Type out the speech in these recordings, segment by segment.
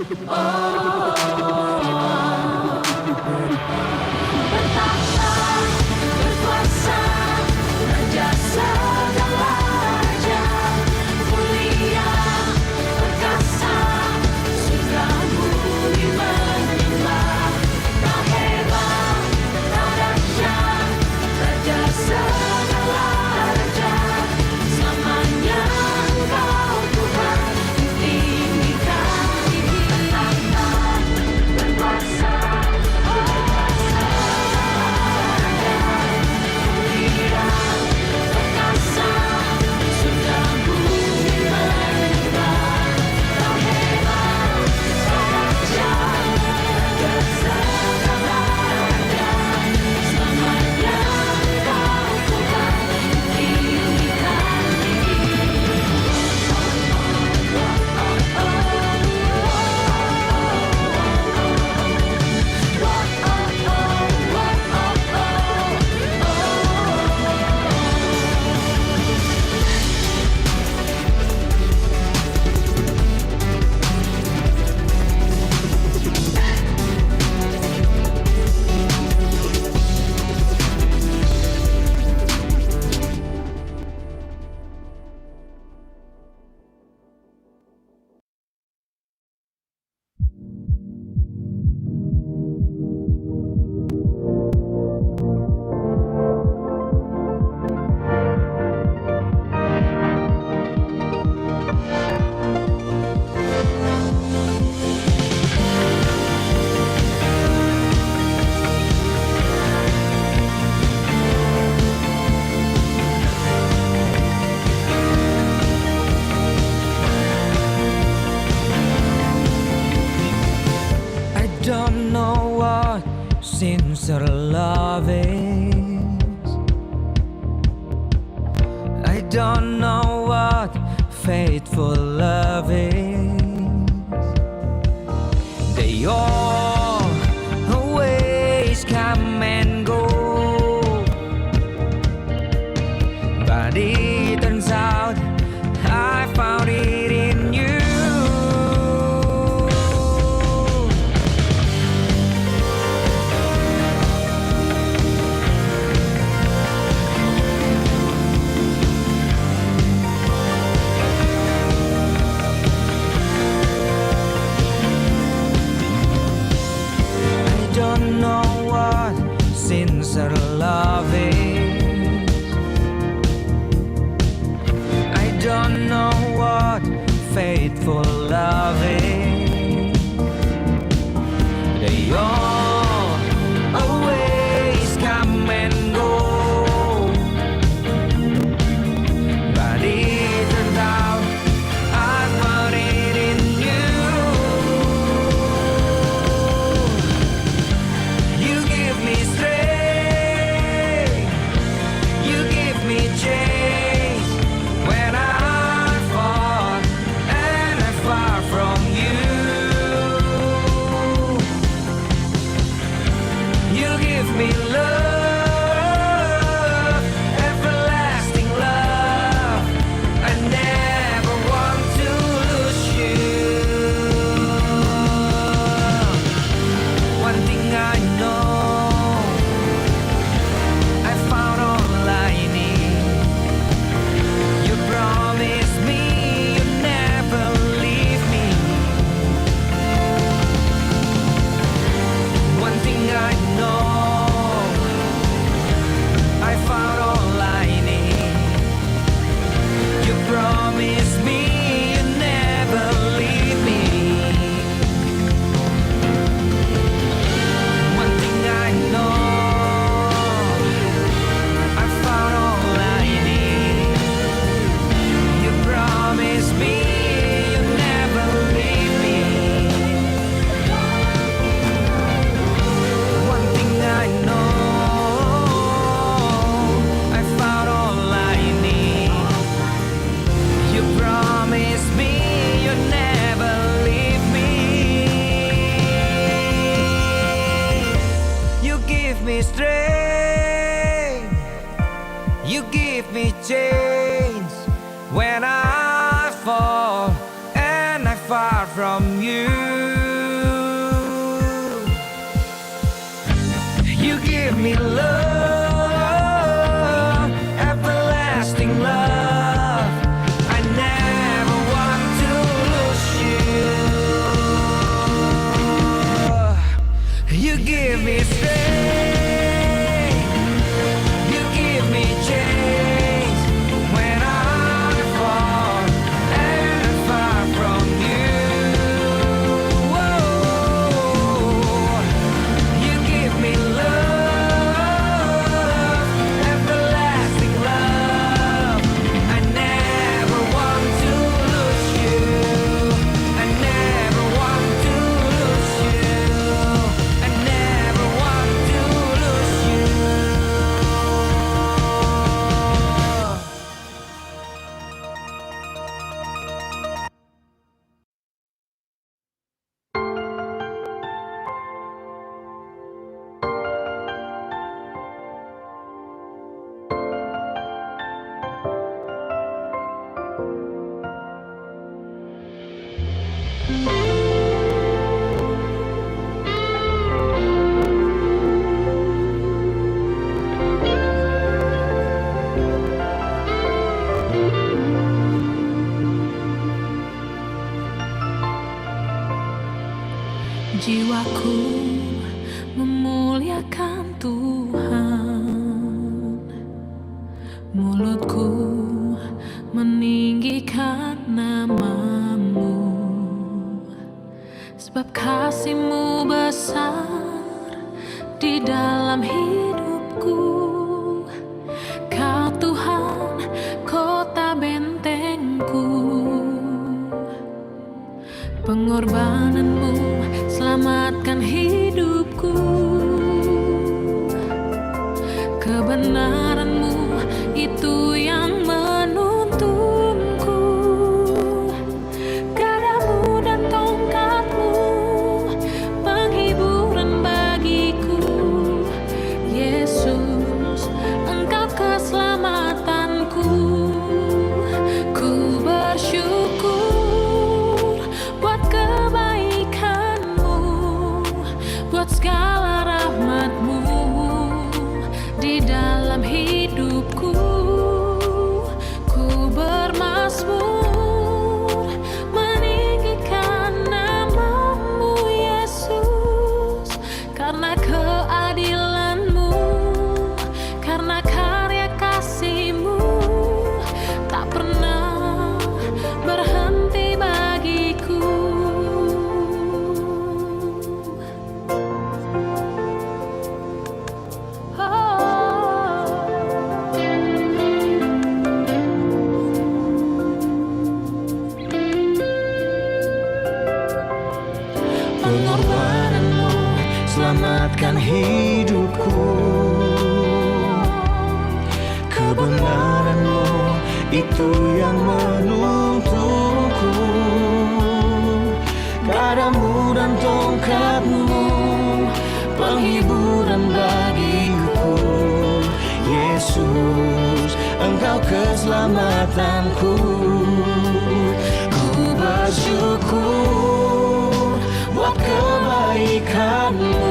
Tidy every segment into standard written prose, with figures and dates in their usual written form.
Bertahta, berkuasa, raja segala raja, mulia, perkasa, surga bumi menyembah. Kau hebat, kau dahsyat, raja segala raja, selamanya Engkau Tuhan, ditinggikan tinggi. Bertahta, berkuasa, I don't know what sincere love is. I don't know what faithful love is. They all always come and go, but it turns out I found it in you. I don't know what sincere love is. I don't know what faithful love is. They all always come and go, but it turns out I found it in you. You give me strength, you give me change when I fall and I'm far from you. You give me love, everlasting love. I never want to lose you. One thing I know, I found all I need. You promised me you'd never leave me. One thing I know, I found all I need. You promised me you'd never leave me. One thing I know, I found all I need. You promised me you'd never leave me. One thing I know, I found all I need. You promised me you'd never leave me. You give me strength, you give me change when I fall and I'm far from you. Jiwaku memuliakan Tuhan, mulutku meninggikan nama-Mu, sebab kasih-Mu besar di dalam hidupku. Kau Tuhan, kota bentengku, pengorbanan-Mu selamatkan hidupku. Kebenaran-Mu itu yang menuntunku. Gadamu dan tongkat-Mu penghiburan bagiku. Yesus, Engkau keselamatanku. Ku bersyukur buat kebaikan-Mu, buat segala rahmat-Mu di dalam hidupku. Ku bermazmur meninggikan nama-Mu Yesus, karena keadilan-Mu, karena karya kasih-Mu tak pernah berhenti bagiku. Pengorbanan-Mu selamatkan hidupku. Kebenaran-Mu itu yang menuntunku. Gadamu dan tongkat-Mu penghiburan bagiku. Yesus, Engkau keselamatanku. Ku bersyukur buat kebaikan-Mu,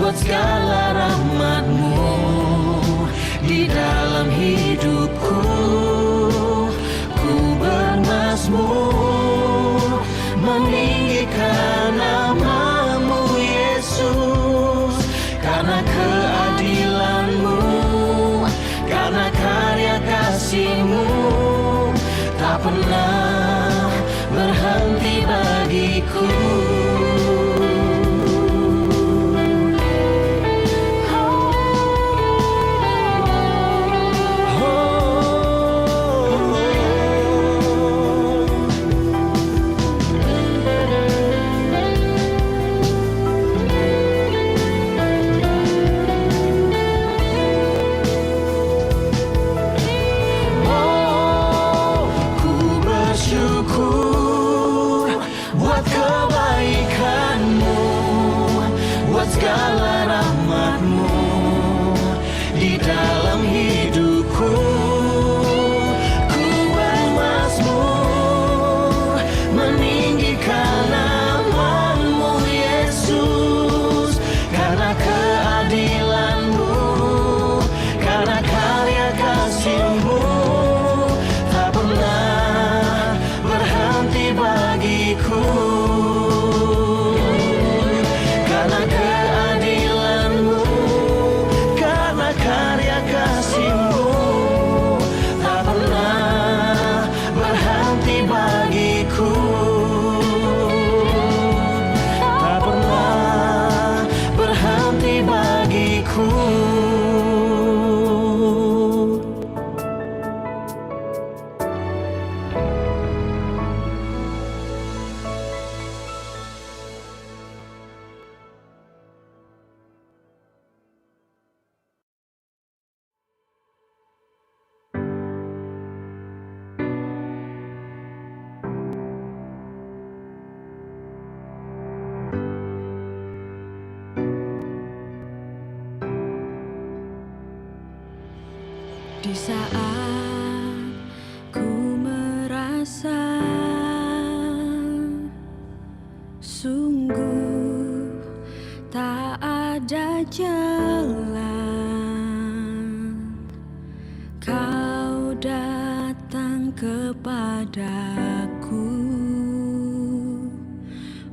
buat segala rahmat-Mu di dalam hidupku. Ku bermazmur meninggikan nama-Mu Yesus, karena keadilan-Mu, karena karya kasih-Mu tak pernah berhenti bagiku. Ku bersyukur buat kebaikan-Mu, buat segala rahmat-Mu di dalam hidupku. Ku bermazmur meninggikan nama-Mu Yesus, karena keadilan-Mu, karena karya kasih-Mu tak pernah berhenti bagiku. Karena keadilan-Mu, karena karya kasih-Mu tak pernah berhenti bagiku. Tak pernah berhenti bagiku. Di saat ku merasa sungguh tak ada jalan, Kau datang kepadaku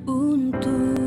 untuk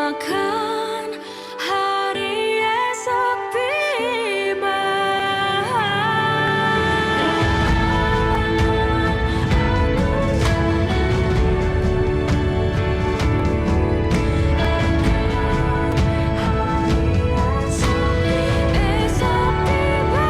akan hari esok tiba. Esok tiba.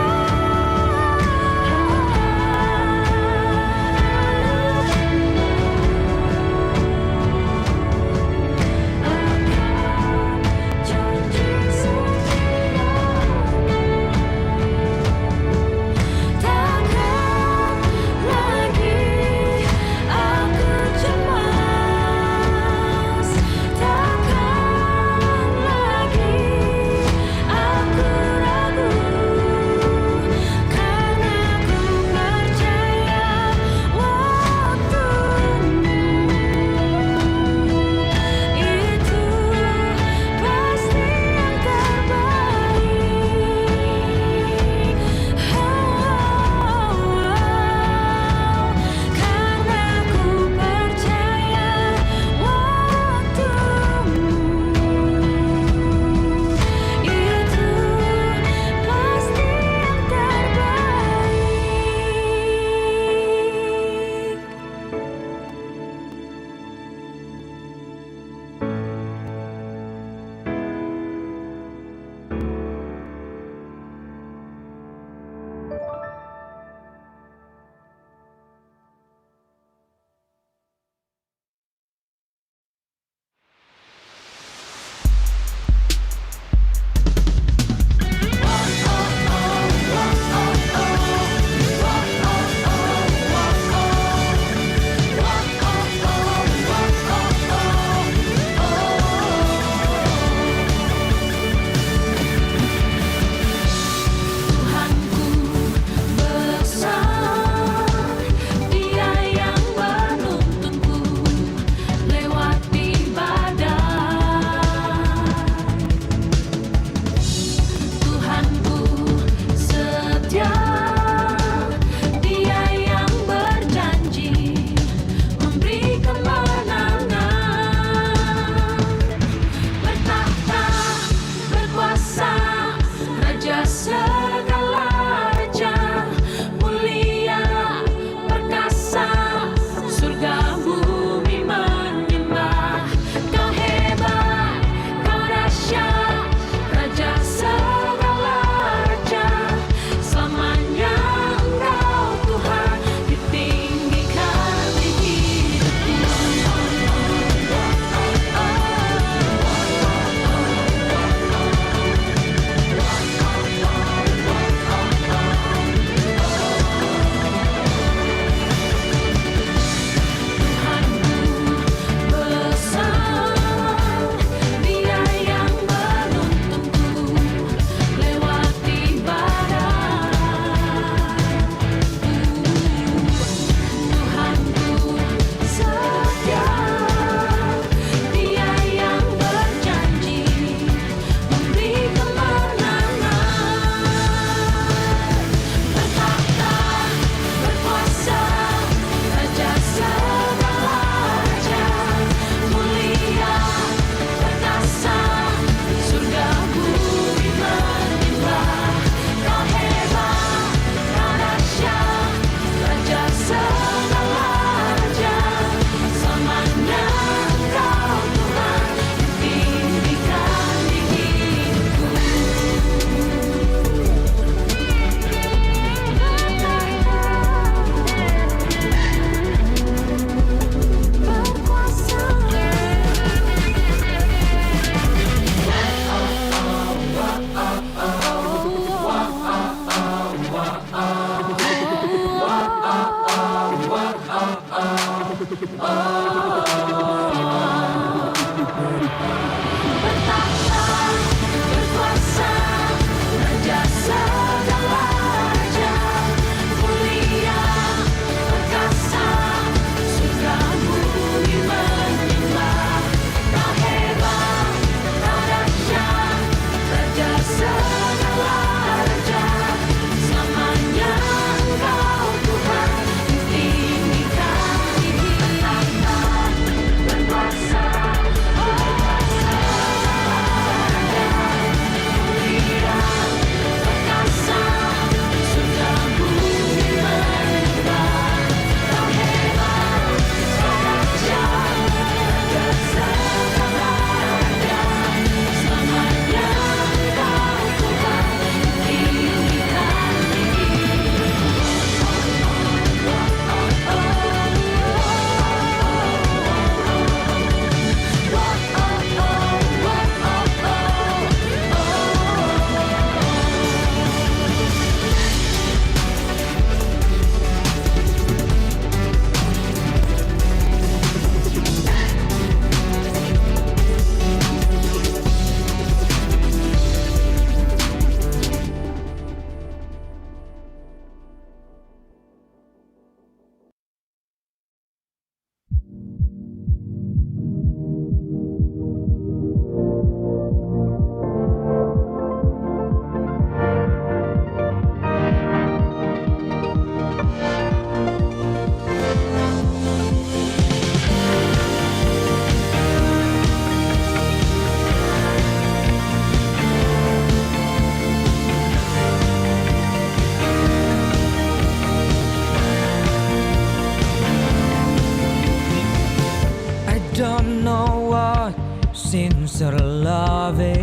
sincere love is.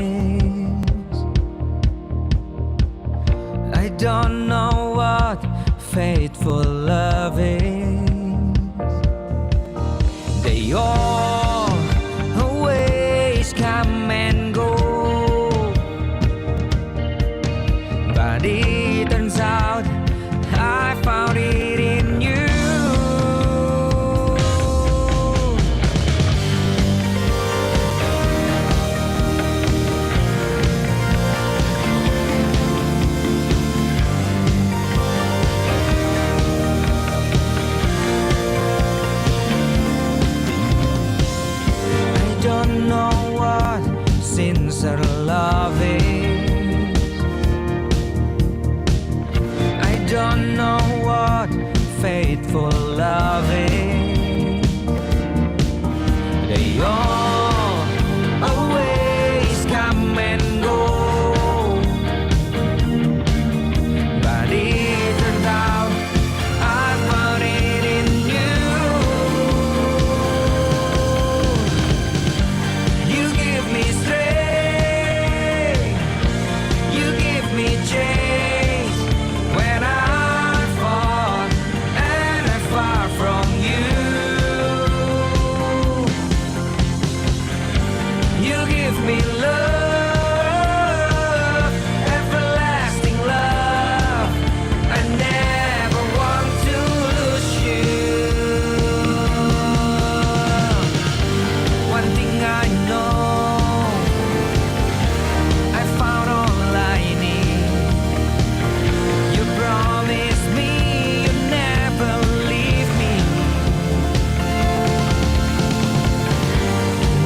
I don't know what faithful love is. They all always come and go, but it turns out I found it in you. I don't know what sincere love is. I don't know what faithful love is. They all always come and go, but it turns out I found it in you. You give me strength, you give me change when I fall and I'm far from you. You give me love, everlasting love. I never want to lose you. One thing I know, I found all I need. You promised me you'd never leave me.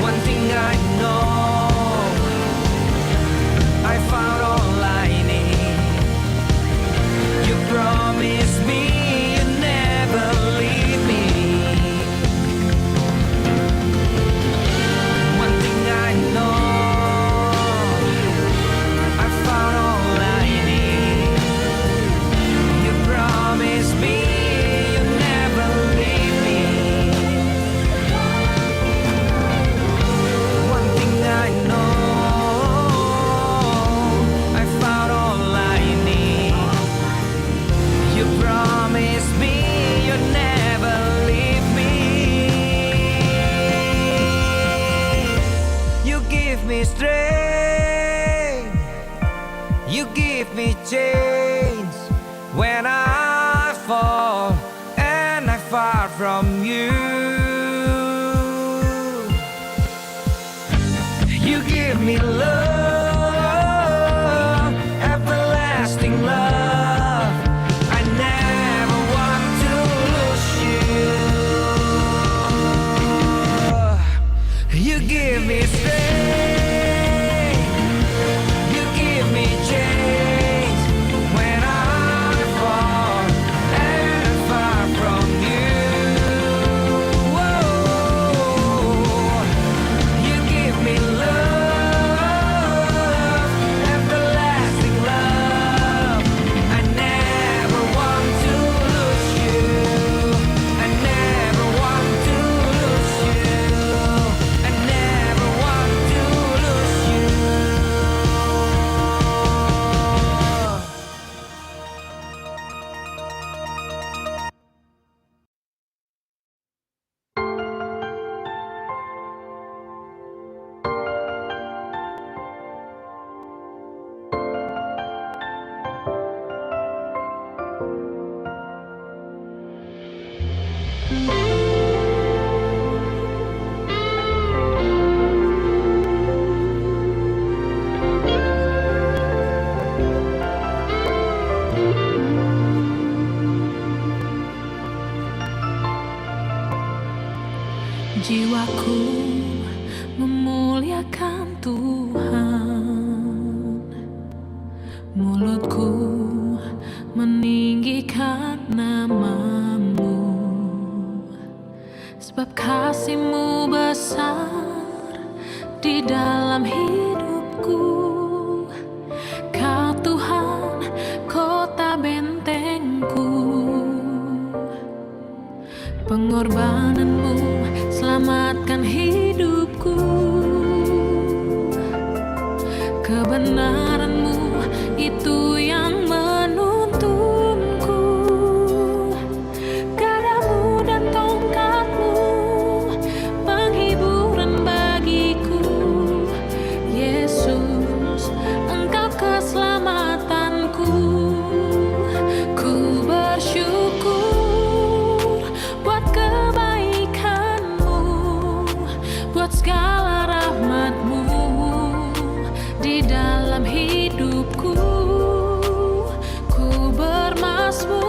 One thing I know, I found all I need. You promised me you'd never leave me. One thing I know, I found all I need. You promised me you'd never leave me. One thing I know, I found all I need. You promised me you'd never leave me. You give me strength, you give me change when I fall and I'm far from you. You give me love, everlasting love. I never want to lose you. You give me strength, you give me change when I fall and I'm far from you. Whoa. You give me love, everlasting love. I never want to lose you. I never want to lose you. I never want to lose you. Jiwaku memuliakan Tuhan, mulutku meninggikan nama-Mu, sebab kasih-Mu besar di dalam hidupku. Kau Tuhan, kota bentengku. Pengorbanan-Mu selamatkan hidupku. Kebenaran-Mu itu yang menuntunku. Gadamu dan tongkat-Mu penghiburan bagiku. Yesus, Engkau keselamatanku. Ku bersyukur buat kebaikan-Mu, buat segala rahmat-Mu di dalam hidupku. Ku bermazmur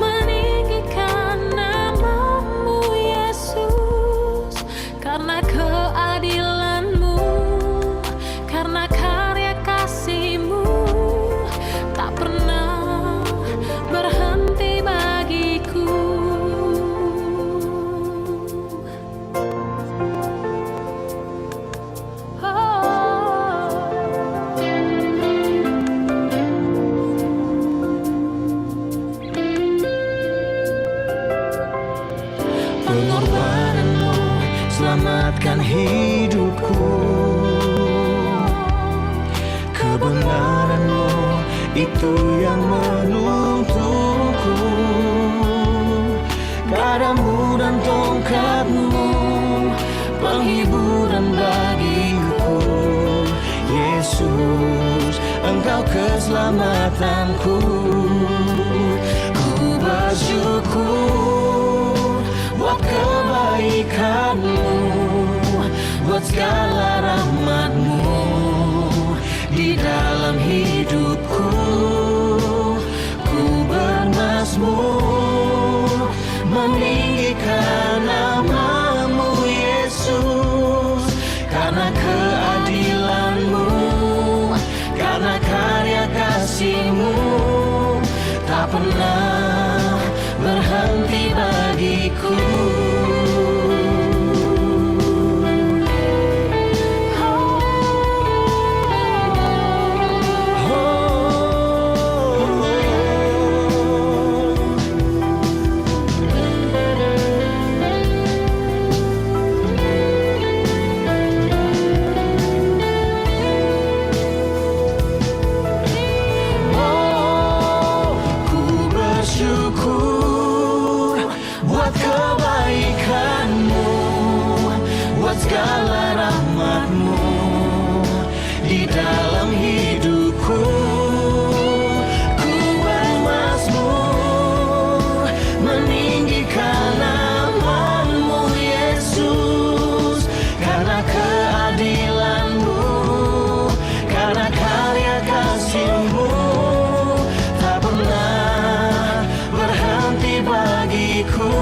meninggikan nama-Mu Yesus, karena keadilan-Mu, karena karya kasih-Mu tak pernah berhenti bagiku. Pengorbanan-Mu selamatkan hidupku. Kebenaran-Mu itu yang menuntunku. Gadamu dan tongkat-Mu penghiburan bagiku. Yesus, Engkau keselamatanku. Ku bersyukur buat kebaikan-Mu, buat segala rahmat-Mu di dalam hidupku. Ku bermazmur meninggikan nama-Mu Yesus, karena keadilan-Mu, karena karya kasih-Mu tak pernah berhenti bagiku. Ku bersyukur buat kebaikan-Mu, buat segala rahmat-Mu di dalam hidupku. Ku bermazmur meninggikan nama-Mu Yesus, karena keadilan-Mu, karena karya kasih-Mu tak pernah berhenti bagiku.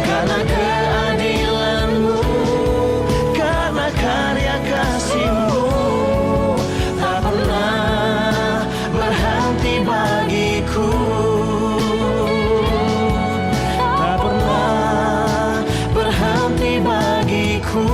Karena keadilan-Mu, karena karya kasih-Mu tak pernah berhenti bagiku. Tak pernah berhenti bagiku.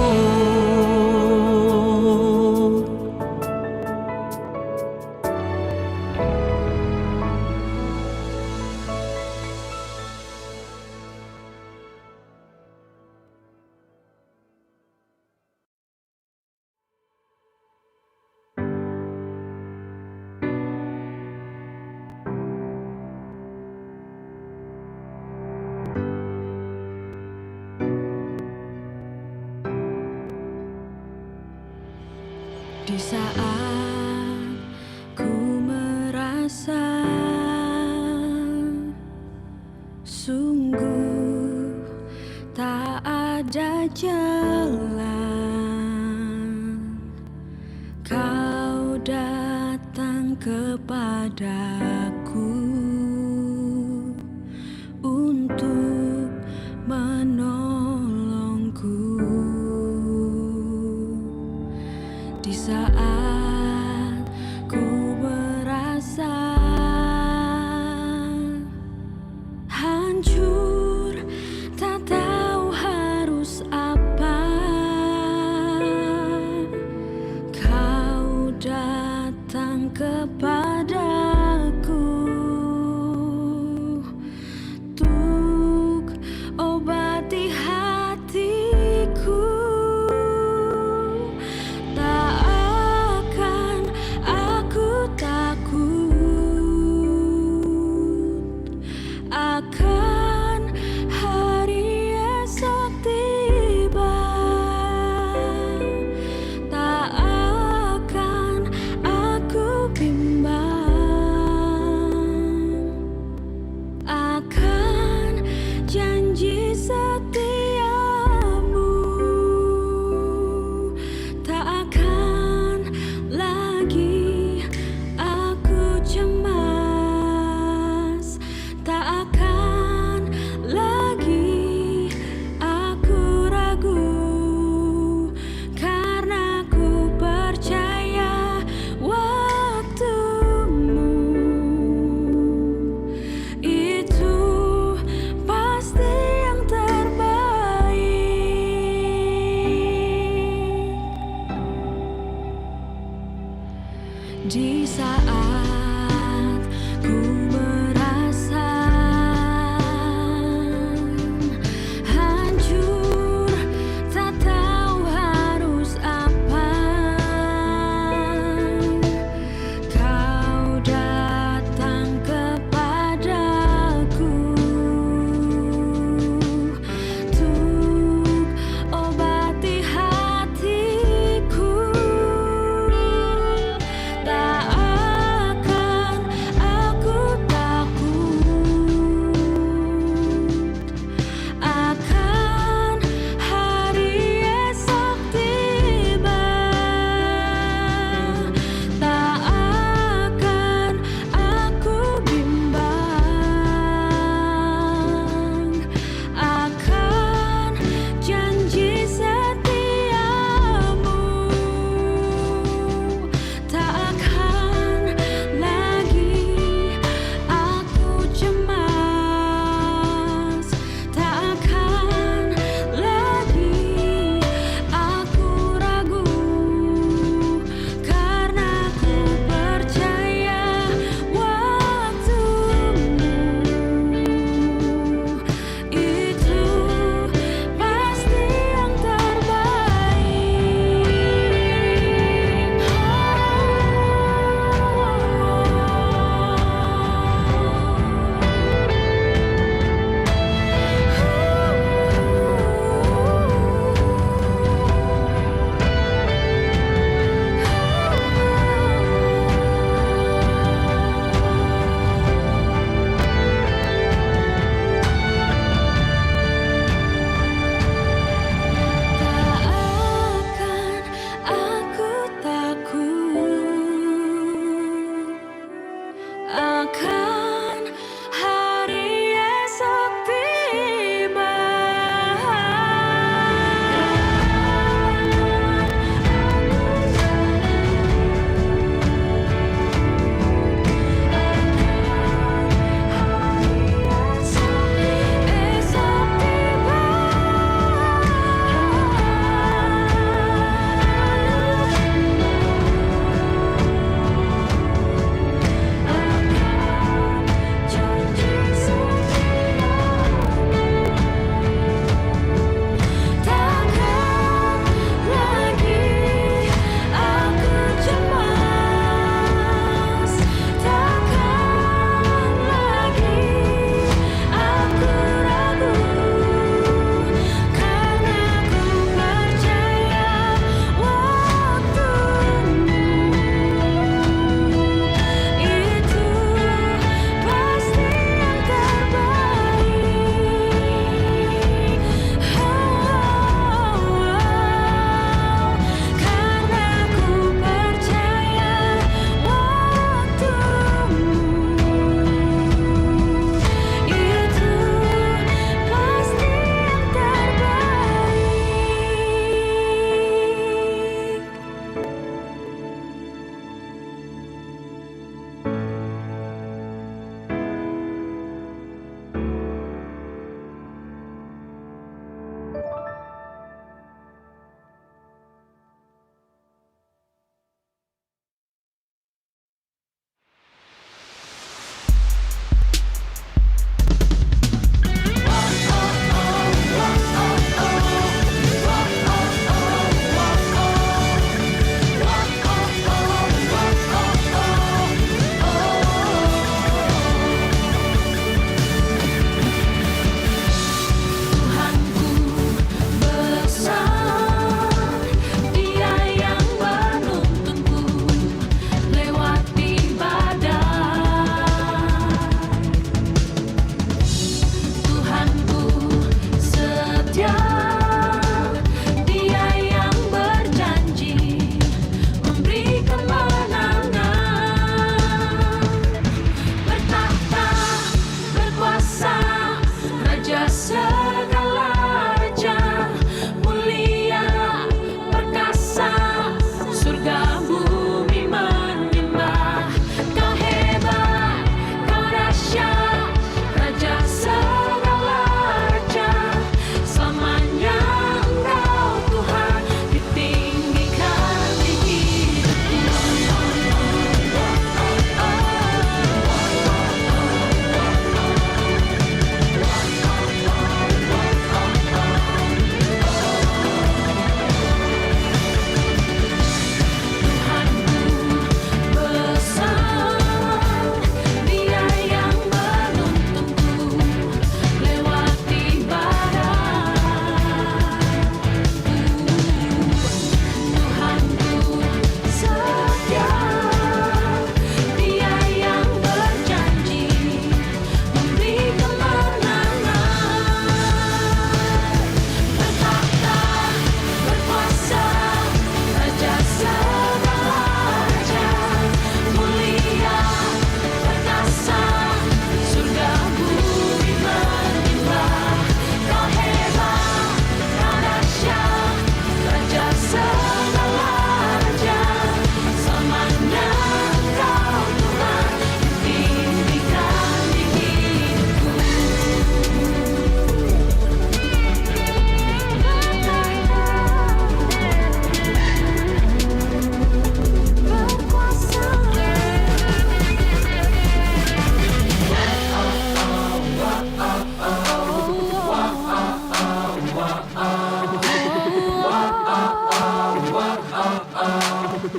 Di saat ku merasa sungguh tak ada jalan, Kau datang kepadaku untuk menolongku. Di saat ku merasa hancur, tak tahu harus apa, Kau datang kepadaku di saat ku merasa hancur, tak tahu harus apa. Kau datang kepadaku untuk obati hatiku. Tak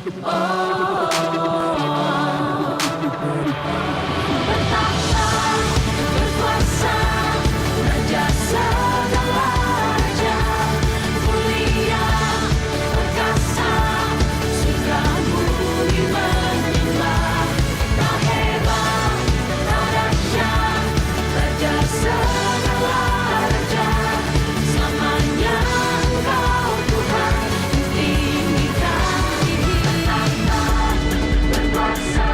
Betapa berkuasa Raja segala raja, mulia perkasa, surga bumi menyembah. Kau hebat, kau dahsyat, Raja segala raja, selamanya Engkau Tuhan ditinggikan tinggi. Betapa berkuasa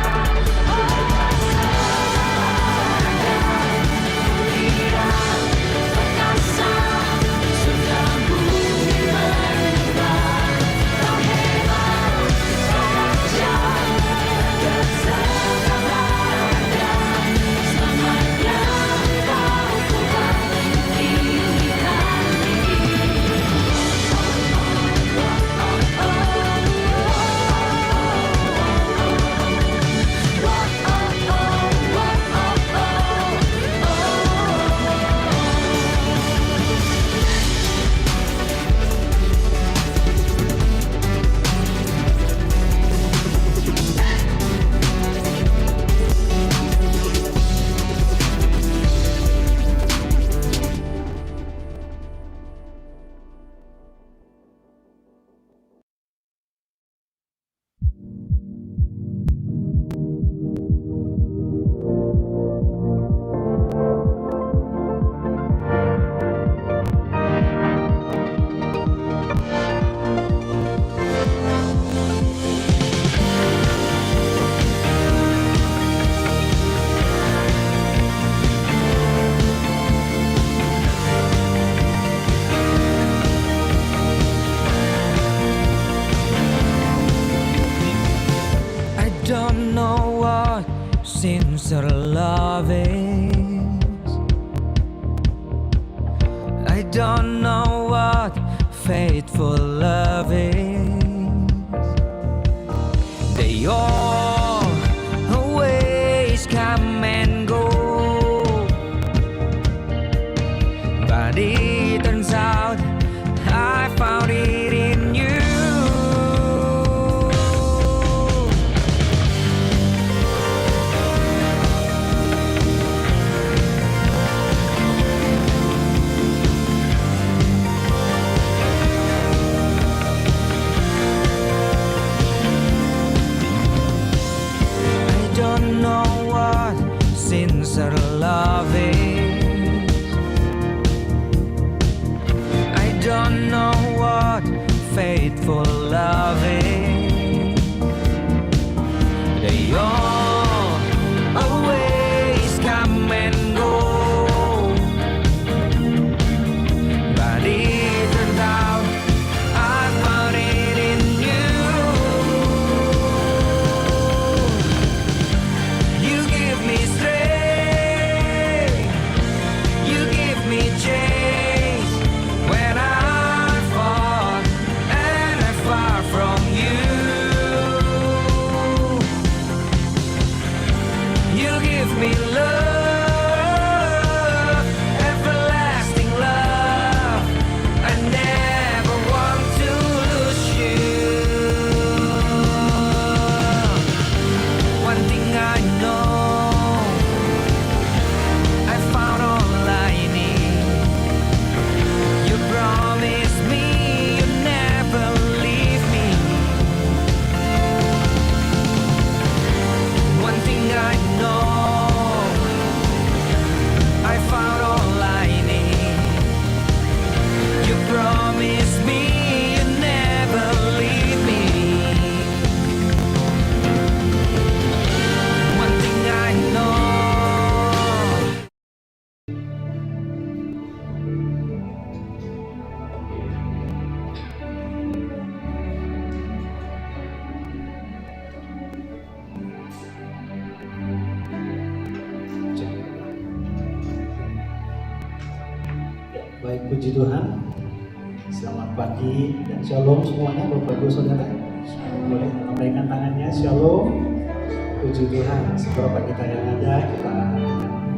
I don't know what sincere love is. I don't know what faithful love is. They all always come and go, but it turns out I found it in you. I don't know what sincere love is. I don't know what faithful love is. They all always come and go, but it turned out I found it in you. You give me strength, you give me change when I'm far and I'm far from you. You give me love, everlasting love. I never want to lose you. One thing I know, I found all I need. You promised me you'd never leave me. One thing I know, I found all I need. You promised me you'd never leave me. One thing I know. Baik, puji Tuhan. Selamat pagi dan shalom semuanya Bapak Ibu Saudara. Boleh lambaikan tangannya, shalom. Puji Tuhan, seberapa kita yang ada, kita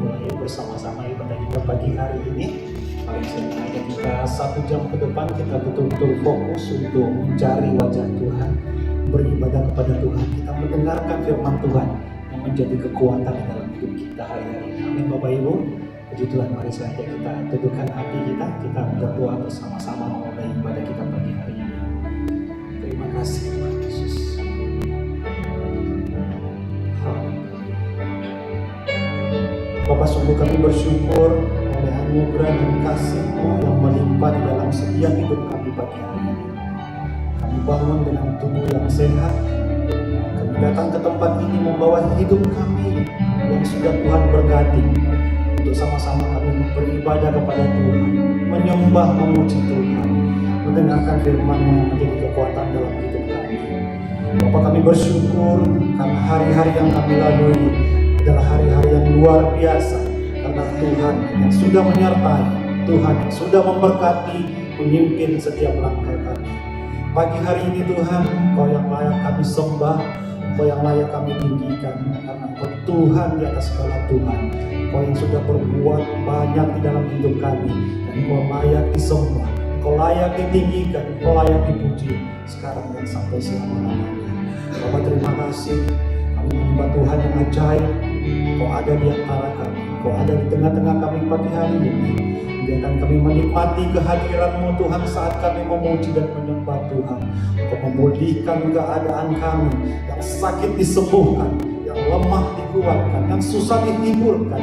mulai bersama-sama ibadah kita pagi hari ini. Paling singkat kita 1 jam ke depan kita betul-betul fokus untuk mencari wajah Tuhan. beribadah kepada Tuhan, kita mendengarkan firman Tuhan yang menjadi kekuatan di dalam hidup kita hari-hari. Amin Bapak Ibu. Puji Tuhan, mari saja kita teduhkan hati kita berdoa bersama-sama memulai ibadah kita pagi hari ini. Terima kasih Tuhan Yesus. Bapak, sungguh kami bersyukur oleh anugerah dan kasih-Mu yang melimpah di dalam setiap hidup kami pagi hari ini. Kami bangun dengan tubuh yang sehat. Kami datang ke tempat ini membawa hidup kami yang sudah Tuhan berkati, untuk sama-sama kami beribadah kepada Tuhan, menyembah, memuji Tuhan, mendengarkan firman-Mu yang menjadi kekuatan dalam hidup kami. Bapak, kami bersyukur karena hari-hari yang kami lalui adalah hari-hari yang luar biasa, karena Tuhan yang sudah menyertai, Tuhan yang sudah memberkati, memimpin setiap langkah kami. Pagi hari ini Tuhan, Kau yang layak kami sembah, Kau yang layak kami tinggikan, karena Kau Tuhan di atas segala Tuhan. Kau yang sudah berbuat banyak di dalam hidup kami, dan Kau layak disembah, Kau layak ditinggikan, Kau layak dipuji sekarang dan sampai selama-lamanya. Bapak, terima kasih. Kami menyembah Tuhan yang ajaib. Kau ada di antara kami, Kau ada di tengah-tengah kami pagi hari ini. Biarkan kami menikmati kehadiran-Mu Tuhan saat kami memuji dan menyembah Tuhan. Kau memulihkan keadaan kami, yang sakit disembuhkan, yang lemah dikuatkan, yang susah dihiburkan.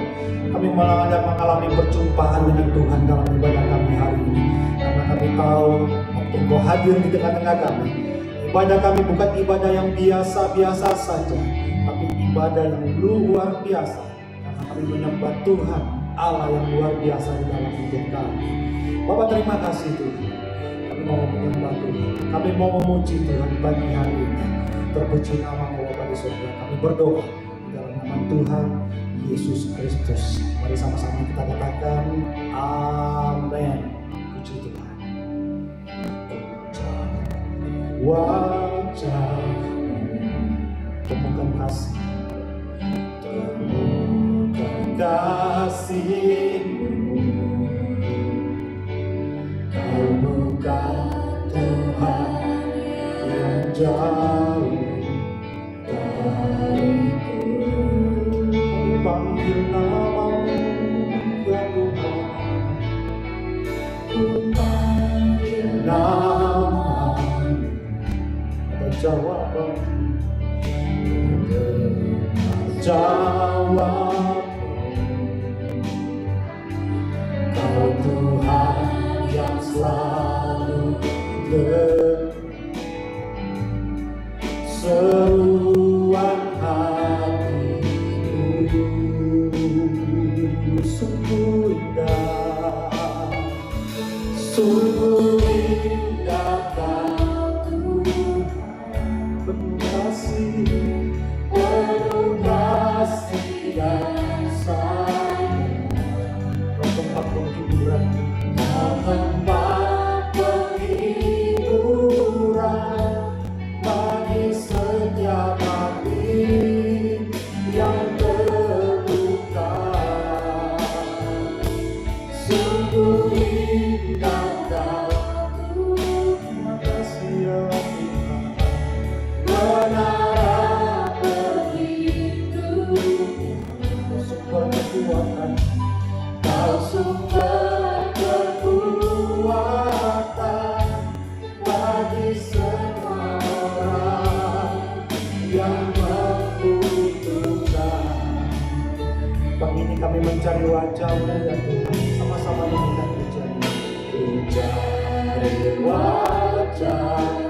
Kami mengalami perjumpaan dengan Tuhan dalam ibadah kami hari ini, karena kami tahu waktu Kau hadir di tengah-tengah kami, ibadah kami bukan ibadah yang biasa-biasa saja, tapi ibadah yang luar biasa, karena kami menyembah Tuhan Allah yang luar biasa di dalam hidup kami. Bapak, terima kasih Tuhan. Kami mau menyembah Tuhan, kami mau memuji Tuhan pagi hari ini. Terpuji nama-Mu Bapa di surga. Kami berdoa di dalam nama Tuhan Yesus Kristus. Mari sama-sama kita katakan amin. Puji Tuhan. Wajah-Mu temukan kasih, temukan kasih-Mu. Kau bukan Tuhan yang jauh dariku. Kami panggil nama-Mu ya Tuhan. Ku panggil nama-Mu, ada jawaban, jawab. Kau Tuhan yang selalu seruan hatiku sungguh indah, sungguh indah Kau Tuhan, penuh kasih dan sayang. Kau tempat penghiburan, tempat penghiburan bagi setiap hati yang terluka. Sungguh indah Kau, terima kasih ya Tuhan. Menara perhitungan, Kau sumber kekuatan, Kau sumber kekuatan bagi semua orang yang membutuhkan. Pagi ini kami mencari wajah-Mu ya Tuhan, sama-sama mengingat pujian-Mu. Ku cari wajah-Mu,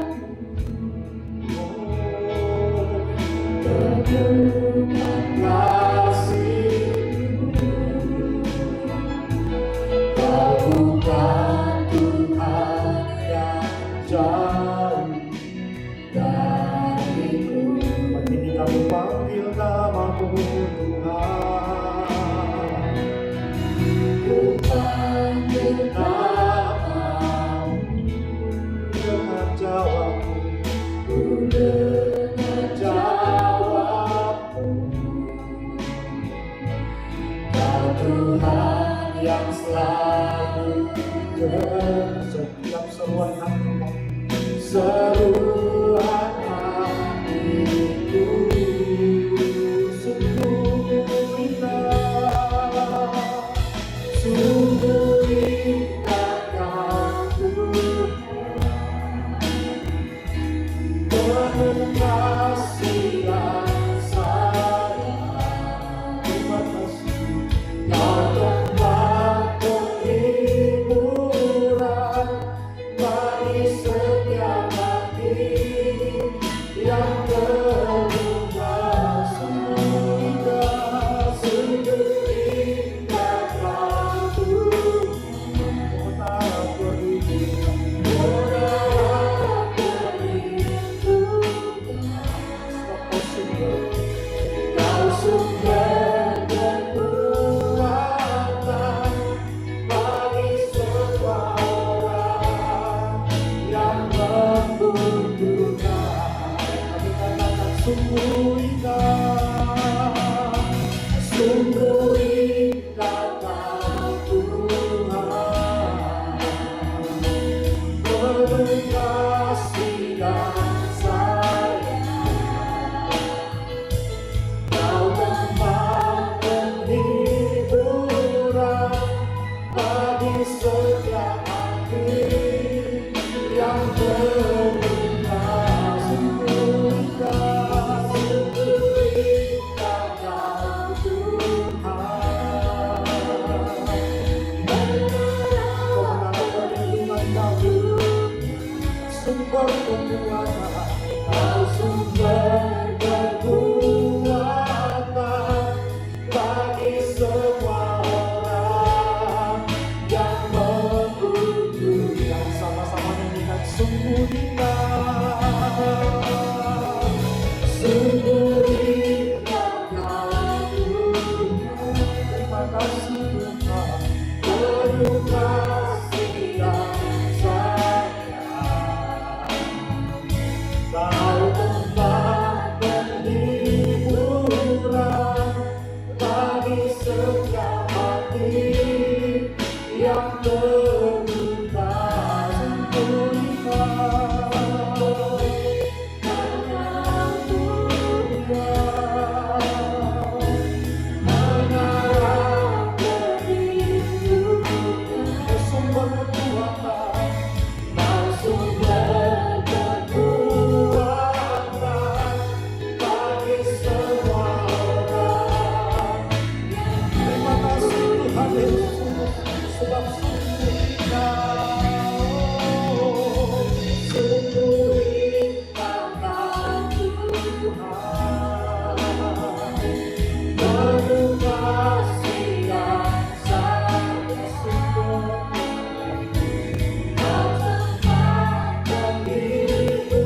temukan kasih-Mu. Kau bukan Tuhan yang jauh dariku. Pagi ini kami panggil nama-Mu Tuhan. Ku panggil nama-Mu dengan jawab-Mu. Ku dengar jawab-Mu. Kau Tuhan yang selalu setiap seruan hati, seruan hati kasih yang sayang. Terima kasih. Kau tempat penghiburan bagi setiap hati yang terluka. Sungguh indah kau Tuhan. Menara Kau sumber kekuatan bagi semua orang yang membutuhkan. Kami katakan sungguh indah Kau Tuhan. Penuh kasih dan sayang. Kau tempat penghiburan bagi setiap hati yang terluka. Sungguh indah Kau Tuhan. Menara perlindungan Kau, sumber kekuatan. Kau sumber kekuatan bagi semua orang yang membutuhkan. Sama-sama nyanyikan sungguh indah Kau Tuhan. Terima kasih Tuhan. Penuh kasih dan sayang. Kau tempat penghiburan bagi setiap hati yang terluka. Sungguh indah Kau Tuhan. Menara perlindungan. Sumber kekuatan. Kau sumber kekuatan bagi semua orang. Terima kasih Tuhan Yesus, sebab sungguh indah Kau Tuhan. Penuh kasih yang sayang. Kau tempat penghiburan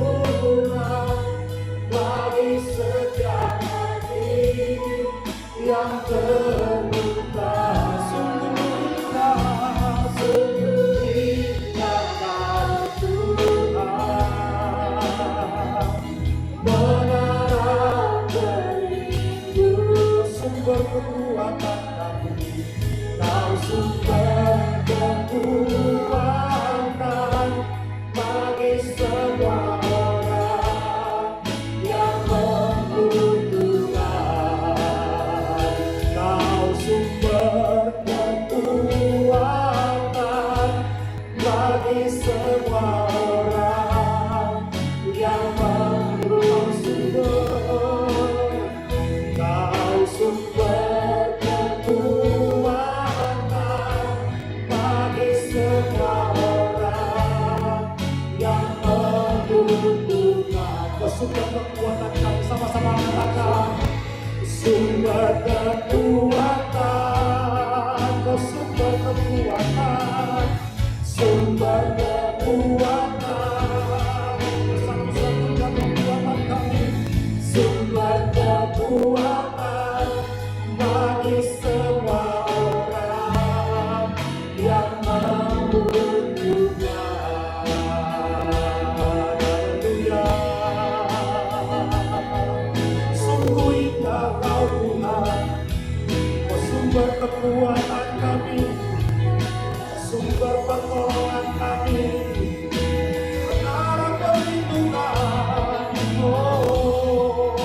bagi setiap hati yang terluka. Sungguh indah Kau Tuhan. Menara pelindung, sumber kekuatan kami. Kau sumber kekuatan bagi semua orang yang membutuhkan. Kau sumber kekuatan bagi semua orang yang membutuhkan. Kau sumber kekuatan bagi semua orang yang membutuhkan. Kau sumber kekuatan kami, sama-sama katakan sumber kekuatan. Kau sumber kekuatan, sumber kekuatan. Bersama-sama kekuatan kami, sumber kekuatan bagi semua orang yang membutuhkan. Haleluya. Sungguh indah Kau Tuhan. Kau sumber kekuatan kami, sumber pertolongan kami, menara perlindungan. Oh,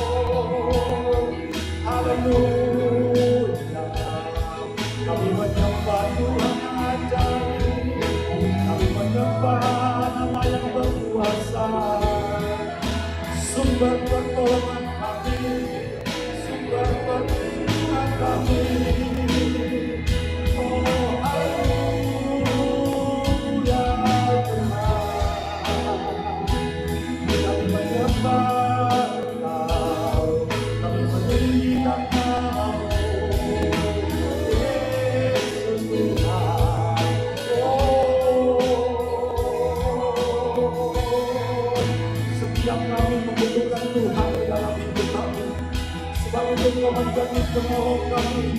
sumber pertolongan kami, sumber perlindungan kami. Oh haleluya Tuhan, kami menyembah Engkau, kami meninggikan Namamu, Yesus Tuhan. Setiap kami membutuhkan Tuhan di dalam hidup kami, sebab itu Kau menjadi penolong kami.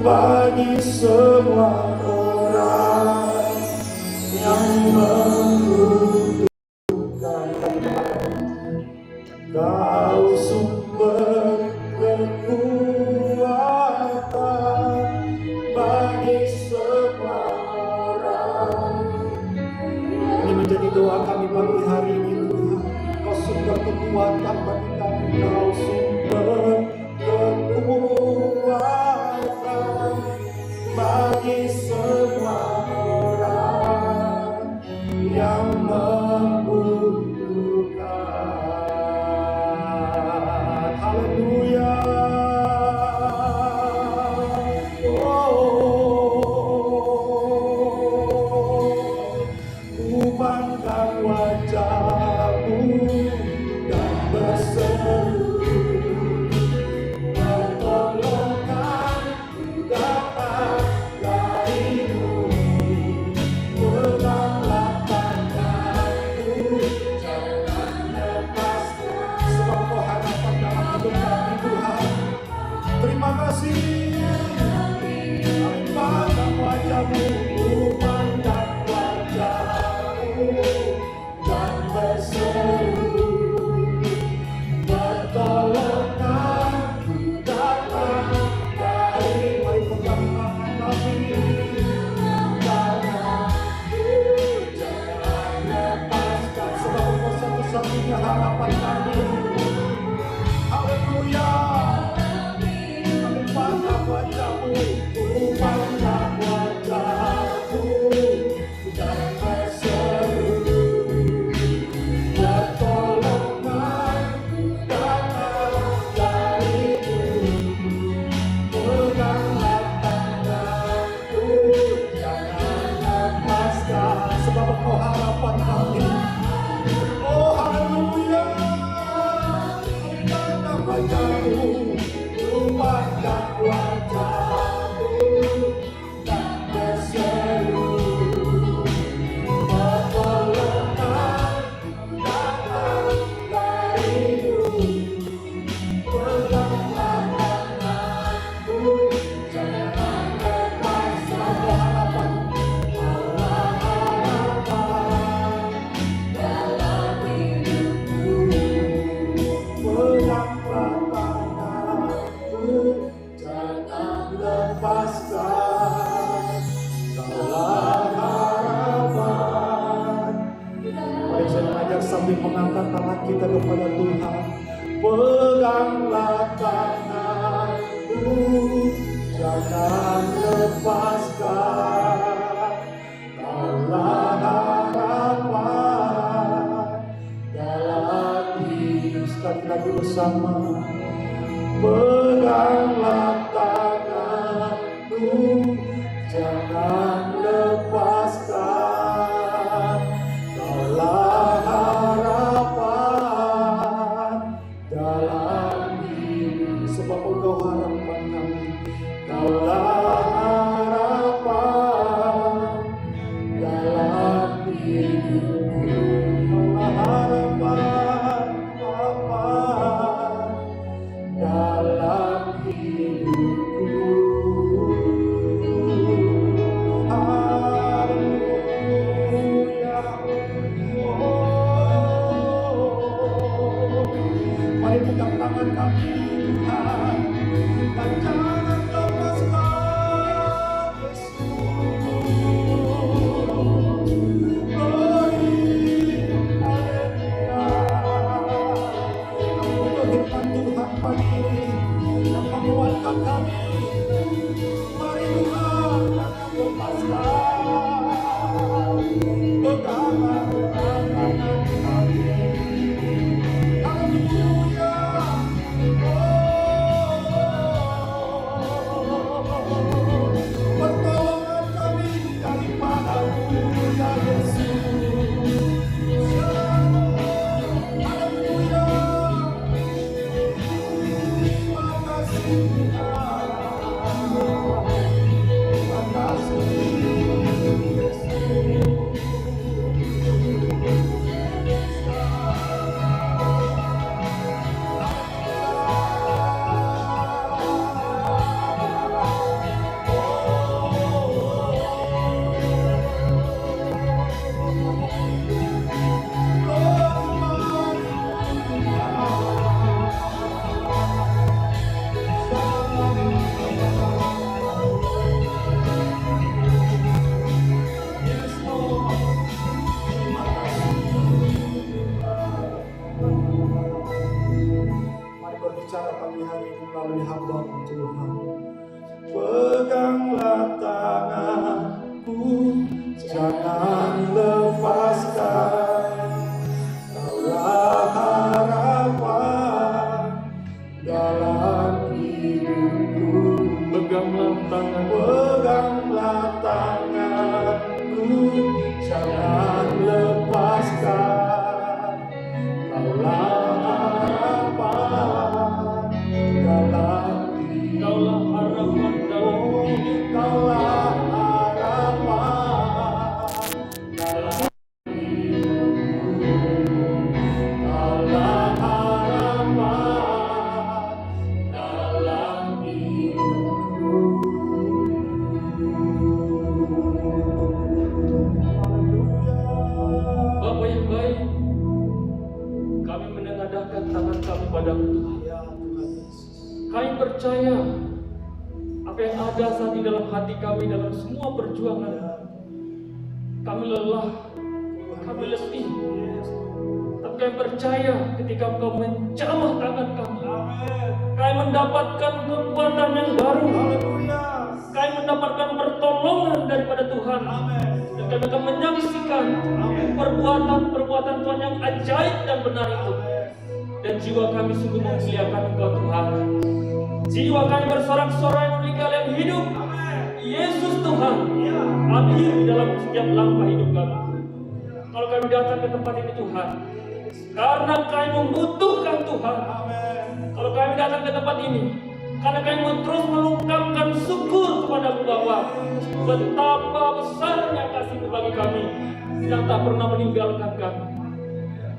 Bagi semua orang yang membutuhkan, Kau sumber kekuatan bagi semua orang. Ini menjadi doa kami pagi hari ini Tuhan. Kau sumber kekuatan bagi kami, Kau sumber kekuatan bagi semua orang yang membutuhkan. Haleluya. Ku pandang wajah-Mu dan berseru, pertolongan datang dari-Mu. Peganglah tanganku, jangan lepaskan, sebab Kau harapan dalam hidup kami Tuhan. Terima kasih. Kami pandang wajah-Mu, ku pandang wajah-Mu dan berseru, pertolongan datang dari. Mari pegang tangan kami, tanganku jangan lepaskan, sebab Engkau satu-satunya harapan kami. Haleluya. Kami pandang wajah-Mu, ku pandang wajah-Mu dan berseru, pertolongan datang dari-Mu. Peganglah tanganku, jangan lepaskan, sebab Engkau harapan kami. Oh haleluya. Pandang wajah-Mu, ku pandang wajah-Mu dan berseru, pertolongan datang dari-Mu. Peganglah tanganku, jangan lepaskan. Oh harapan, Allah harapan dalam hidupku. Peganglah tanganku, jangan lepaskan. Kaulah harapan. Mari saya mengajak sambil mengangkat tangan kita kepada Tuhan. Peganglah tanganku, jangan lepaskan. Kaulah harapan dalam hidup. Sekali lagi bersama. Peganglah tanganku, jangan lepaskan. Kaulah harapan dalam hidup, sebab Engkau harapan kami. Kaulah harapan dalam hidupku. Kaulah harapan dalam hidup. pagi hari ini melalui hamba Tuhan. Peganglah tanganku, jangan lepaskan. Kaulah harapan dalam hidupku. Peganglah tanganku, jangan lepaskan. Kaulah harapan dalam hidupku. Kaulah harapan dalam hidupku. Kaulah harapan dalam hidupku. Kaulah harapan dalam hidupku. Bapa yang baik, kami menengadahkan tangan kami padamu Tuhan. Ya Tuhan Yesus. Kami percaya apa yang ada saat ini dalam hati kami dalam semua perjuangan. Kami lelah, kami letih. Tapi kami percaya ketika Engkau menjamah tangan kami, kami mendapatkan kekuatan yang baru. Haleluya. Kami mendapatkan pertolongan daripada Tuhan. Dan kami akan menyaksikan perbuatan-perbuatan Tuhan yang ajaib dan benar itu. Dan jiwa kami sungguh memuliakan Engkau Tuhan. Jiwa kami bersorak-sorai meninggal yang hidup. Yesus Tuhan hadir di dalam setiap langkah hidup kami. Kalau kami datang ke tempat ini Tuhan, karena kami membutuhkan Tuhan. Kalau kami datang ke tempat ini, karena kami mau terus mengungkapkan syukur kepada Bapa, betapa besarnya kasih-Mu bagi kami yang tak pernah meninggalkan kami.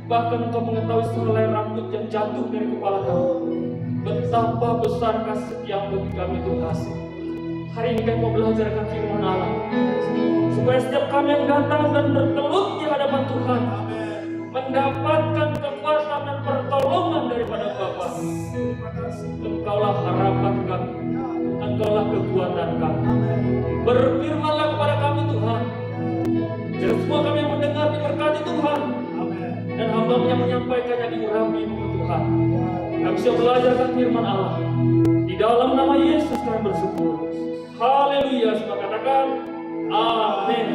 Bahkan Engkau mengetahui sehelai rambut yang jatuh dari kepala kami. Betapa besar kasih setia-Mu bagi kami Tuhan. Hari ini kami mau belajarkan firman Allah, supaya setiap kami yang datang dan bertelut di hadapan Tuhan mendapatkan kekuatan dan pertolongan daripada Bapa. Engkaulah harapan kami, Engkaulah kekuatan kami. Berfirmanlah kepada kami Tuhan, dan semua kami yang mendengar diberkati Tuhan, dan hamba-Mu yang menyampaikannya diurapi-Mu Tuhan. Kami siap belajarkan firman Allah. Di dalam nama Yesus kami bersyukur. Haleluya. Semua katakan amin.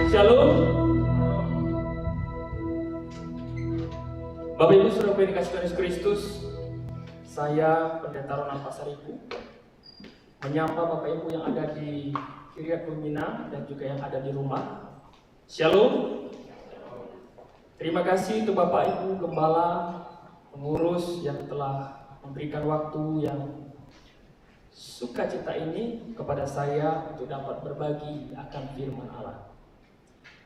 Shalom. Bapak Ibu Saudara yang dikasihi Yesus Kristus, saya Pendeta Ronald Pasaribu menyapa Bapak Ibu yang ada di Kiryat Lumina dan juga yang ada di rumah. Shalom. Terima kasih untuk Bapak Ibu Gembala, pengurus yang telah memberikan waktu yang sukacita ini kepada saya untuk dapat berbagi akan firman Allah.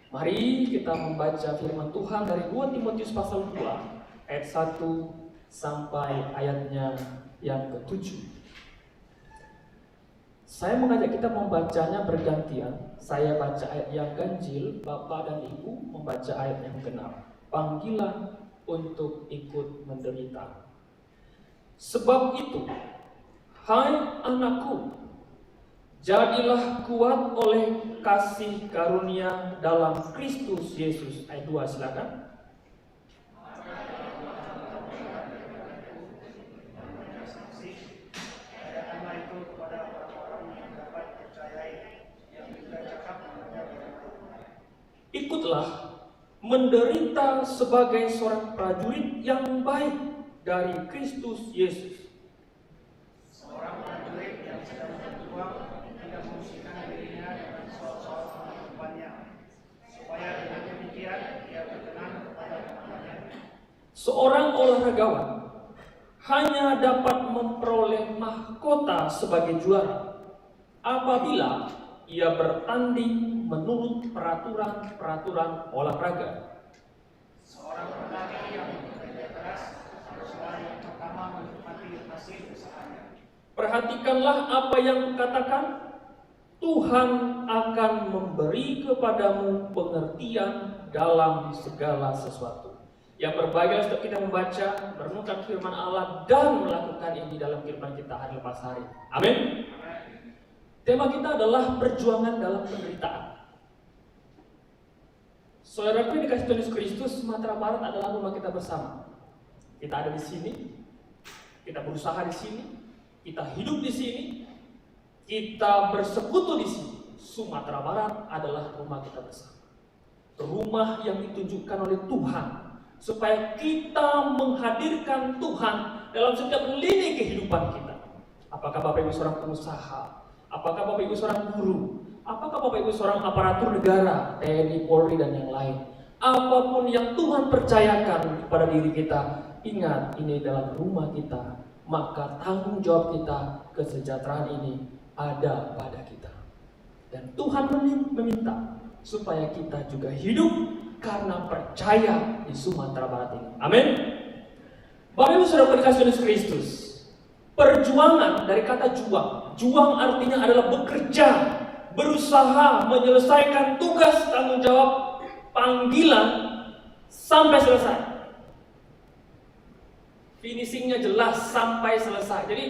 Mari kita membaca firman Tuhan dari 2 Timotius pasal 2 ayat 1 sampai ayatnya yang ke-7. Saya mengajak kita membacanya bergantian. Saya baca ayat yang ganjil, Bapak dan Ibu membaca ayat yang genap. Panggilan untuk ikut menderita. Sebab itu, hai anakku, jadilah kuat oleh kasih karunia dalam Kristus Yesus. Ayat 2 silakan. Ikutlah menderita sebagai seorang prajurit yang baik dari Kristus Yesus. Seorang prajurit yang sedang berjuang tidak mengusirkan dirinya dengan soal-soal kehidupannya, supaya dengan demikian ia berkenan kepada teman-temannya. Seorang olahragawan hanya dapat memperoleh mahkota sebagai juara apabila ia bertanding menurut peraturan olahraga. Seorang petani yang bekerja keras haruslah yang pertama menikmati hasil usahanya. Perhatikanlah apa yang kukatakan. Tuhan akan memberi kepadamu pengertian dalam segala sesuatu. Yang berbahagia setiap kita membaca, merenungkan firman Allah dan melakukan ini dalam kehidupan kita hari lepas hari. Amin. Tema kita adalah perjuangan dalam penderitaan. Saudaraku yang dikasihi Tuhan Yesus Kristus, Sumatera Barat adalah rumah kita bersama. Kita ada di sini, kita berusaha di sini, kita hidup di sini, kita bersekutu di sini. Sumatera Barat adalah rumah kita bersama. Rumah yang ditunjukkan oleh Tuhan supaya kita menghadirkan Tuhan dalam setiap lini kehidupan kita. Apakah Bapak Ibu seorang pengusaha? Apakah Bapak Ibu seorang guru? Apakah Bapak Ibu seorang aparatur negara, TNI, Polri, dan yang lain? Apapun yang Tuhan percayakan kepada diri kita, ingat ini dalam rumah kita, maka tanggung jawab kita, kesejahteraan ini ada pada kita. Dan Tuhan meminta supaya kita juga hidup karena percaya di Sumatera Barat ini. Amin. Bapak Ibu Saudara dikasihi Yesus Kristus, perjuangan dari kata juang. Juang artinya adalah bekerja, berusaha menyelesaikan tugas tanggung jawab panggilan sampai selesai. Finishingnya jelas sampai selesai. Jadi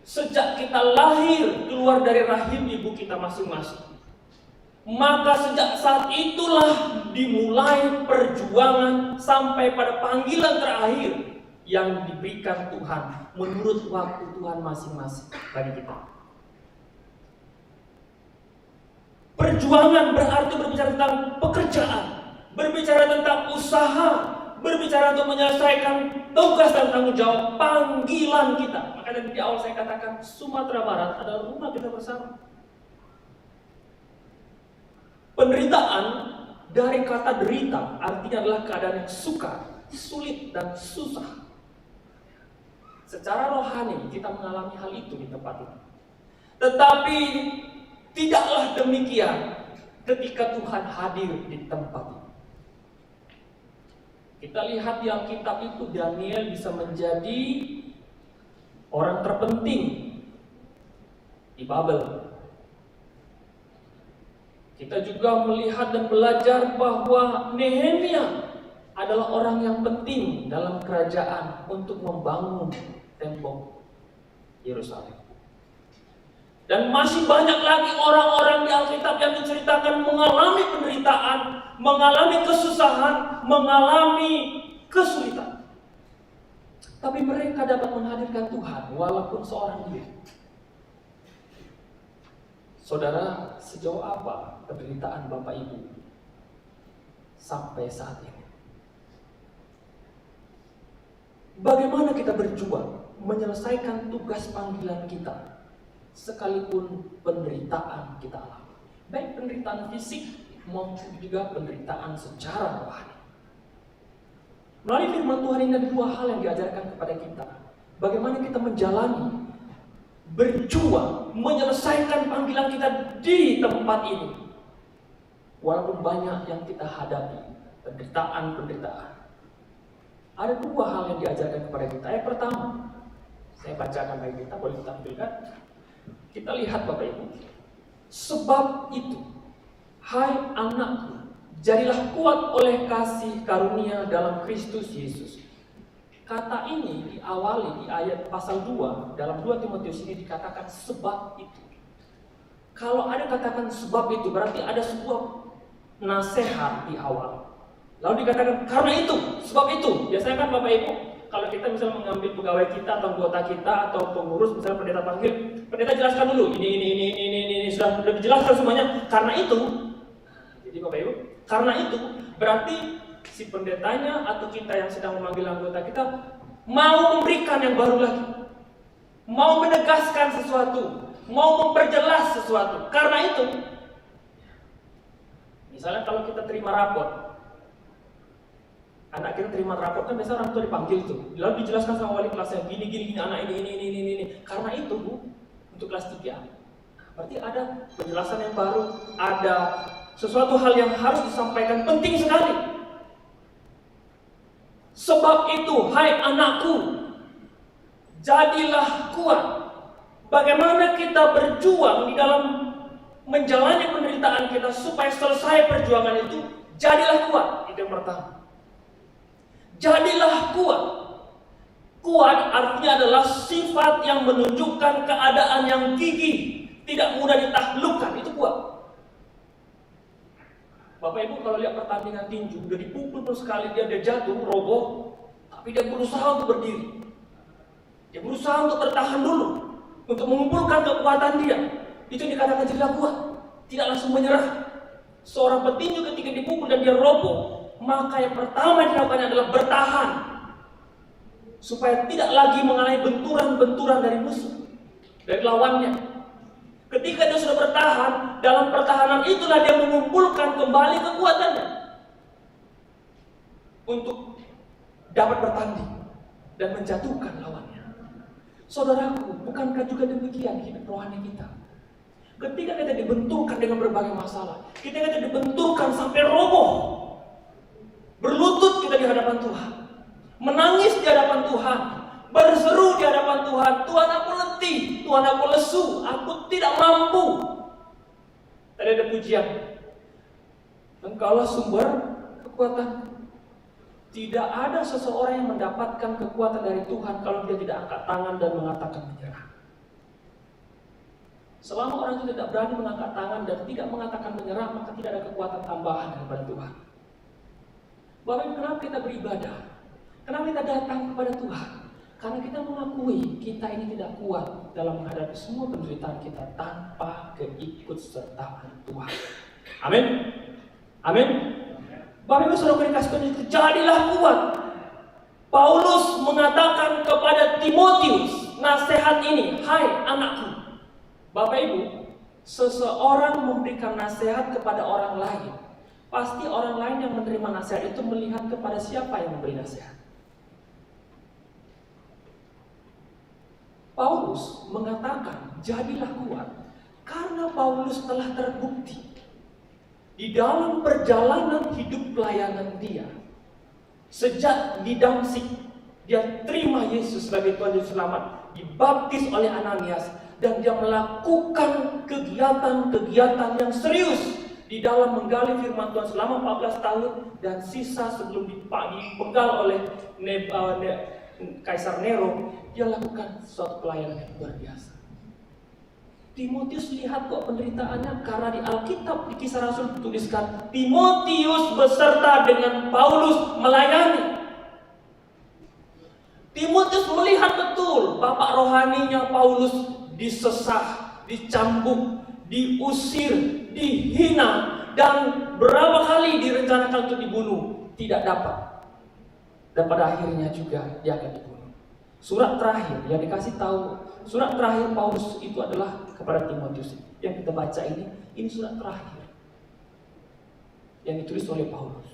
sejak kita lahir keluar dari rahim ibu kita masing-masing, maka sejak saat itulah dimulai perjuangan sampai pada panggilan terakhir yang diberikan Tuhan menurut waktu Tuhan masing-masing bagi kita. Perjuangan berarti berbicara tentang pekerjaan, berbicara tentang usaha, berbicara untuk menyelesaikan tugas dan tanggung jawab panggilan kita. Maka dari di awal saya katakan Sumatera Barat adalah rumah kita bersama. Penderitaan dari kata derita artinya adalah keadaan yang sukar, sulit dan susah. Secara rohani kita mengalami hal itu di tempat ini. Tetapi tidaklah demikian ketika Tuhan hadir di tempat ini. Kita lihat di Alkitab itu Daniel bisa menjadi orang terpenting di Babel. Kita juga melihat dan belajar bahwa Nehemia adalah orang yang penting dalam kerajaan untuk membangun tembok Yerusalem. Dan masih banyak lagi orang-orang di Alkitab yang menceritakan mengalami penderitaan, mengalami kesusahan, mengalami kesulitan. Tapi mereka dapat menghadirkan Tuhan walaupun seorang diri. Saudara, sejauh apa penderitaan Bapak Ibu sampai saat ini? Bagaimana kita berjuang menyelesaikan tugas panggilan kita sekalipun penderitaan kita alami, baik penderitaan fisik maupun juga penderitaan secara rohani. Melalui firman Tuhan ini ada dua hal yang diajarkan kepada kita. Bagaimana kita menjalani, berjuang, menyelesaikan panggilan kita di tempat ini. Walaupun banyak yang kita hadapi, penderitaan-penderitaan. Ada dua hal yang diajarkan kepada kita. Yang pertama, saya bacakan bagi kita, boleh ditampilkan. Kita lihat Bapak Ibu. Sebab itu, hai anakku, jadilah kuat oleh kasih karunia dalam Kristus Yesus. Kata ini diawali di ayat pasal 2, dalam 2 Timotius ini dikatakan sebab itu. Kalau ada katakan sebab itu, berarti ada sebuah nasihat di awal. Lalu dikatakan karena itu, sebab itu. Biasanya kan Bapak Ibu, kalau kita misalnya mengambil pegawai kita atau anggota kita atau pengurus, misalnya pendeta panggil, pendeta jelaskan dulu, ini sudah dijelaskan semuanya. Karena itu, jadi Bapak Ibu, karena itu berarti si pendetanya atau kita yang sedang memanggil anggota kita mau memberikan yang baru lagi, mau menegaskan sesuatu, mau memperjelas sesuatu. Karena itu, misalnya kalau kita terima raport, anak kita terima raport kan biasa orang tua dipanggil tuh, lalu dijelaskan sama wali kelasnya gini anak ini. Karena itu Bu, untuk kelas 3 berarti ada penjelasan yang baru, ada sesuatu hal yang harus disampaikan, penting sekali. Sebab itu, hai anakku, jadilah kuat. Bagaimana kita berjuang di dalam menjalani penderitaan kita supaya selesai perjuangan itu, jadilah kuat. Itu yang pertama. Jadilah kuat. Kuat artinya adalah sifat yang menunjukkan keadaan yang gigih, tidak mudah ditaklukkan. Itu kuat. Bapak Ibu kalau lihat pertandingan tinju, udah dipukul terus sekali dia jatuh, roboh, Tapi dia berusaha untuk berdiri. Dia berusaha untuk bertahan dulu, untuk mengumpulkan kekuatan dia. Itu dikatakan jadilah kuat, tidak langsung menyerah. Seorang petinju ketika dipukul dan dia roboh, maka yang pertama yang dilakukan adalah bertahan, supaya tidak lagi mengalami benturan-benturan dari musuh, dari lawannya. Ketika dia sudah bertahan, dalam pertahanan itulah dia mengumpulkan kembali kekuatannya untuk dapat bertanding dan menjatuhkan lawannya. Saudaraku, bukankah juga demikian hidup rohani kita? Ketika kita dibenturkan dengan berbagai masalah, ketika kita dibenturkan sampai roboh, berlutut kita di hadapan Tuhan, menangis di hadapan Tuhan, berseru di hadapan Tuhan, Tuhan aku letih, Tuhan aku lesu, aku tidak mampu. Tadi ada pujian, Engkaulah sumber kekuatan. Tidak ada seseorang yang mendapatkan kekuatan dari Tuhan kalau dia tidak angkat tangan dan mengatakan menyerah. Selama orang itu tidak berani mengangkat tangan dan tidak mengatakan menyerah, maka tidak ada kekuatan tambahan daripada Tuhan. Bapak Ibu, kenapa kita beribadah? Kenapa kita datang kepada Tuhan? Karena kita mengakui kita ini tidak kuat dalam menghadapi semua penderitaan kita tanpa keikutsertaan Tuhan. Amin. Amin. Bapak Ibu Saudara dikasih Tuhan, jadilah kuat. Paulus mengatakan kepada Timotius nasihat ini, hai anakku. Bapak Ibu, seseorang memberikan nasihat kepada orang lain, pasti orang lain yang menerima nasihat itu melihat kepada siapa yang memberi nasihat. Paulus mengatakan, jadilah kuat, karena Paulus telah terbukti di dalam perjalanan hidup pelayanan dia. Sejak di Damsyik, dia terima Yesus sebagai Tuhan dan Selamat, dibaptis oleh Ananias, dan dia melakukan kegiatan-kegiatan yang serius di dalam menggali firman Tuhan selama 14 tahun, dan sisa sebelum dipenggal oleh Kaisar Nero, dia lakukan suatu pelayanan yang luar biasa. Timotius lihat kok penderitaannya, karena di Alkitab di Kisah Rasul dituliskan Timotius beserta dengan Paulus melayani. Timotius melihat betul bapak rohaninya Paulus disesah, dicambuk, diusir, dihina, dan berapa kali direncanakan untuk dibunuh, tidak dapat. Dan pada akhirnya juga dia akan dibunuh. Surat terakhir yang dikasih tahu, surat terakhir Paulus itu adalah kepada Timotius. Yang kita baca ini surat terakhir yang ditulis oleh Paulus.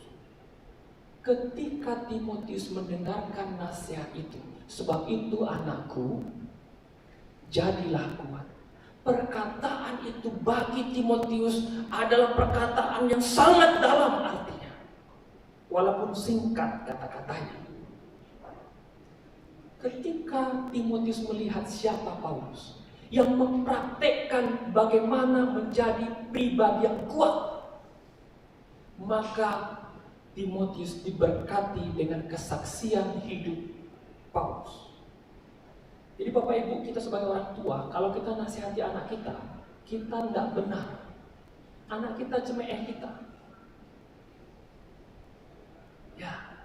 Ketika Timotius mendengarkan nasihat itu, sebab itu anakku, jadilah kuat. Perkataan itu bagi Timotius adalah perkataan yang sangat dalam artinya, walaupun singkat kata-katanya. Ketika Timotius melihat siapa Paulus yang mempraktekkan bagaimana menjadi pribadi yang kuat, maka Timotius diberkati dengan kesaksian hidup Paulus. Jadi Bapak Ibu, kita sebagai orang tua, kalau kita nasihati anak kita tidak benar. Anak kita cemeh kita. Ya.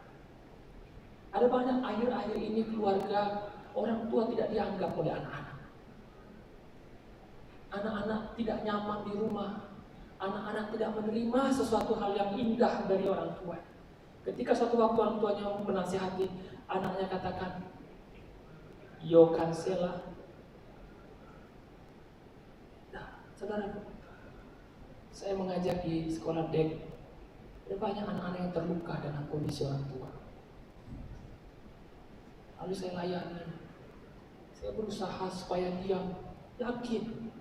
Ada banyak akhir-akhir ini keluarga orang tua tidak dianggap oleh anak-anak. Anak-anak tidak nyaman di rumah. Anak-anak tidak menerima sesuatu hal yang indah dari orang tua. Ketika suatu waktu orang tuanya menasihati, anaknya katakan, "Yo cancela." Nah, saudara, saya mengajar di sekolah DEK. Ada banyak anak-anak yang terluka dengan kondisi orang tua. Lalu saya layani. Saya berusaha supaya dia yakin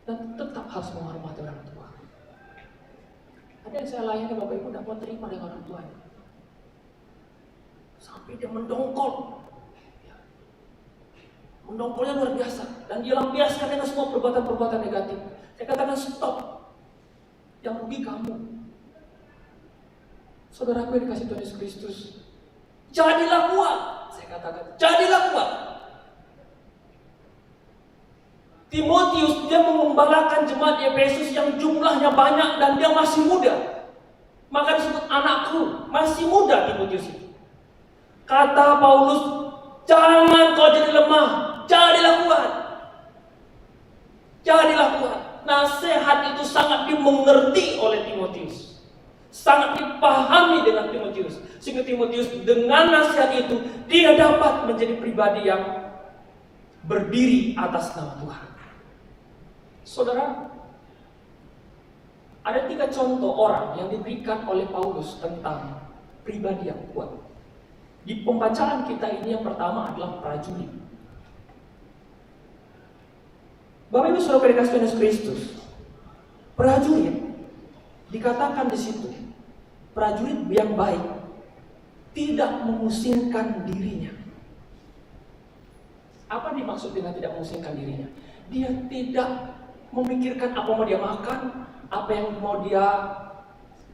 dan tetap harus menghormati orang tua. Ada yang saya layani, Bapak Ibu tidak mau terima dengan orang tuanya, sampai dia mendongkol. Mendongkolnya luar biasa, dan dia lampiaskan dengan semua perbuatan-perbuatan negatif. Saya katakan stop, yang rugi kamu. Saudaraku yang dikasih Tuhan Yesus Kristus, jadilah kuat. Saya katakan, jadilah kuat. Timotius, dia mengembalakan jemaat Efesus yang jumlahnya banyak dan dia masih muda. Maka disebut anakku, masih muda Timotius itu. Kata Paulus, jangan kau jadi lemah, jadilah kuat. Jadilah kuat. Nasihat itu sangat dimengerti oleh Timotius, sangat dipahami dengan Timotius, sehingga Timotius dengan nasihat itu dia dapat menjadi pribadi yang berdiri atas nama Tuhan. Saudara, ada 3 contoh orang yang diberikan oleh Paulus tentang pribadi yang kuat. Di pembacaan kita ini yang pertama adalah prajurit. Bapak Ibu Saudara dikasihi Yesus Kristus, prajurit dikatakan di situ, prajurit yang baik tidak memusingkan dirinya. Apa dimaksud dengan tidak memusingkan dirinya? Dia tidak memikirkan apa mau dia makan, apa yang mau dia